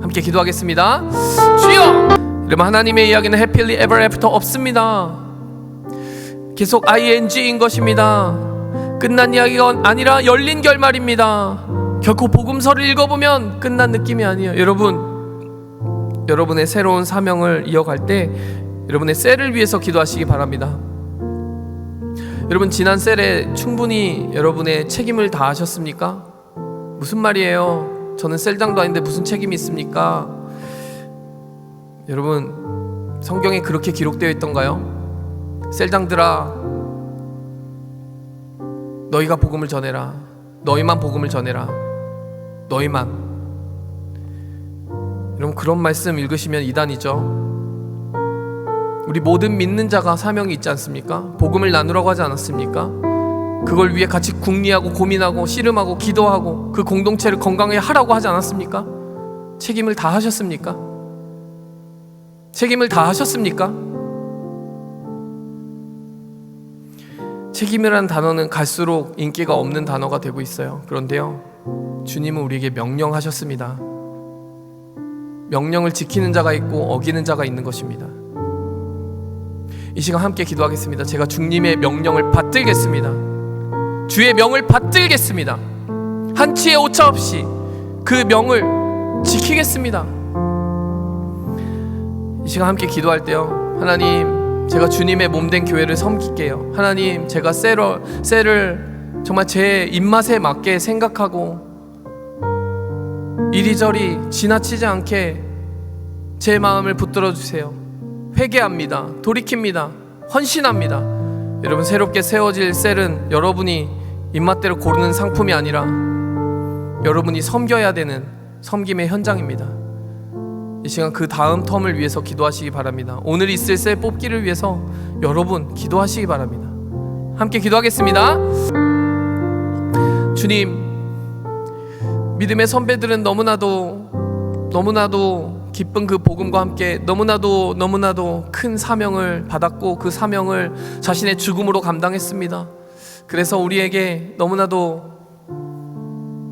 함께 기도하겠습니다. 주여! 여러분, 하나님의 이야기는 happily ever after 없습니다. 계속 ing인 것입니다. 끝난 이야기가 아니라 열린 결말입니다. 결코 복음서를 읽어보면 끝난 느낌이 아니에요. 여러분의 새로운 사명을 이어갈 때 여러분의 셀을 위해서 기도하시기 바랍니다. 여러분, 지난 셀에 충분히 여러분의 책임을 다하셨습니까? 무슨 말이에요? 저는 셀장도 아닌데 무슨 책임이 있습니까? 여러분, 성경에 그렇게 기록되어 있던가요? 셀장들아, 너희가 복음을 전해라. 너희만 복음을 전해라. 너희만. 여러분, 그런 말씀 읽으시면 이단이죠. 우리 모든 믿는 자가 사명이 있지 않습니까? 복음을 나누라고 하지 않았습니까? 그걸 위해 같이 궁리하고 고민하고 씨름하고 기도하고 그 공동체를 건강하게 하라고 하지 않았습니까? 책임을 다 하셨습니까? 책임을 다 하셨습니까? 책임이라는 단어는 갈수록 인기가 없는 단어가 되고 있어요. 그런데요, 주님은 우리에게 명령하셨습니다. 명령을 지키는 자가 있고 어기는 자가 있는 것입니다. 이 시간 함께 기도하겠습니다. 제가 주님의 명령을 받들겠습니다. 주의 명을 받들겠습니다. 한치의 오차 없이 그 명을 지키겠습니다. 이 시간 함께 기도할 때요, 하나님, 제가 주님의 몸된 교회를 섬길게요. 하나님, 제가 셀을 정말 제 입맛에 맞게 생각하고 이리저리 지나치지 않게 제 마음을 붙들어 주세요. 회개합니다. 돌이킵니다. 헌신합니다. 여러분, 새롭게 세워질 셀은 여러분이 입맛대로 고르는 상품이 아니라 여러분이 섬겨야 되는 섬김의 현장입니다. 이 시간 그 다음 텀을 위해서 기도하시기 바랍니다. 오늘 있을 셀 뽑기를 위해서 여러분 기도하시기 바랍니다. 함께 기도하겠습니다. 주님, 믿음의 선배들은 너무나도 기쁜 그 복음과 함께 너무나도 큰 사명을 받았고 그 사명을 자신의 죽음으로 감당했습니다. 그래서 우리에게 너무나도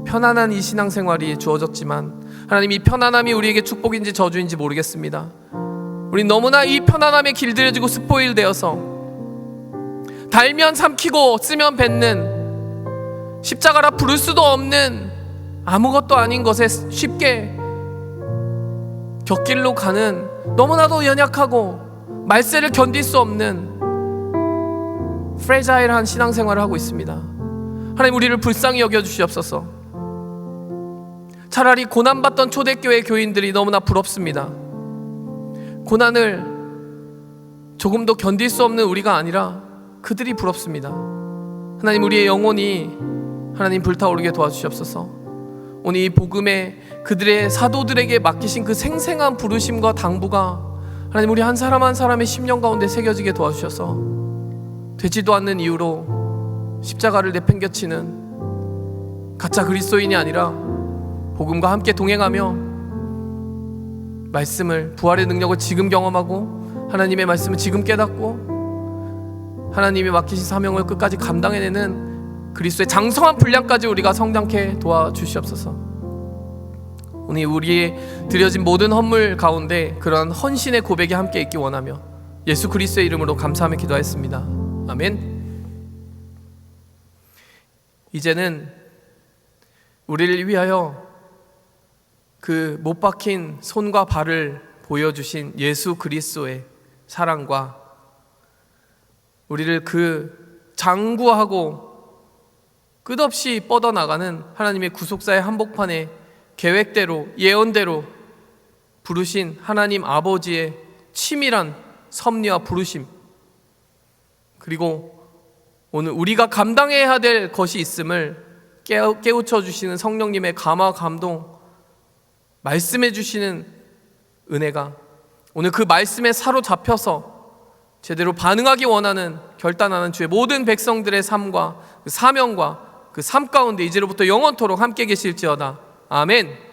편안한 이 신앙생활이 주어졌지만, 하나님, 이 편안함이 우리에게 축복인지 저주인지 모르겠습니다. 우리 너무나 이 편안함에 길들여지고 스포일 되어서 달면 삼키고 쓰면 뱉는, 십자가라 부를 수도 없는 아무것도 아닌 것에 쉽게 곁길로 가는 너무나도 연약하고 말세를 견딜 수 없는 프레자일한 신앙생활을 하고 있습니다. 하나님, 우리를 불쌍히 여겨주시옵소서. 차라리 고난받던 초대교회 교인들이 너무나 부럽습니다. 고난을 조금도 견딜 수 없는 우리가 아니라 그들이 부럽습니다. 하나님, 우리의 영혼이 하나님 불타오르게 도와주시옵소서. 오늘 이 복음에 그들의 사도들에게 맡기신 그 생생한 부르심과 당부가 하나님 우리 한 사람 한 사람의 심령 가운데 새겨지게 도와주셔서 되지도 않는 이유로 십자가를 내팽겨치는 가짜 그리스도인이 아니라 복음과 함께 동행하며 말씀을, 부활의 능력을 지금 경험하고 하나님의 말씀을 지금 깨닫고 하나님이 맡기신 사명을 끝까지 감당해내는 그리스도의 장성한 분량까지 우리가 성장케 도와주시옵소서. 오늘 우리의 드려진 모든 헌물 가운데 그런 헌신의 고백이 함께 있기 원하며 예수 그리스도의 이름으로 감사하며 기도하였습니다. 아멘. 이제는 우리를 위하여 그 못 박힌 손과 발을 보여주신 예수 그리스도의 사랑과 우리를 그 장구하고 끝없이 뻗어나가는 하나님의 구속사의 한복판에 계획대로 예언대로 부르신 하나님 아버지의 치밀한 섭리와 부르심, 그리고 오늘 우리가 감당해야 될 것이 있음을 깨우쳐 주시는 성령님의 감화 감동, 말씀해 주시는 은혜가 오늘 그 말씀에 사로잡혀서 제대로 반응하기 원하는 결단하는 주의 모든 백성들의 삶과 그 사명과 그 삶 가운데 이제로부터 영원토록 함께 계실지어다. 아멘.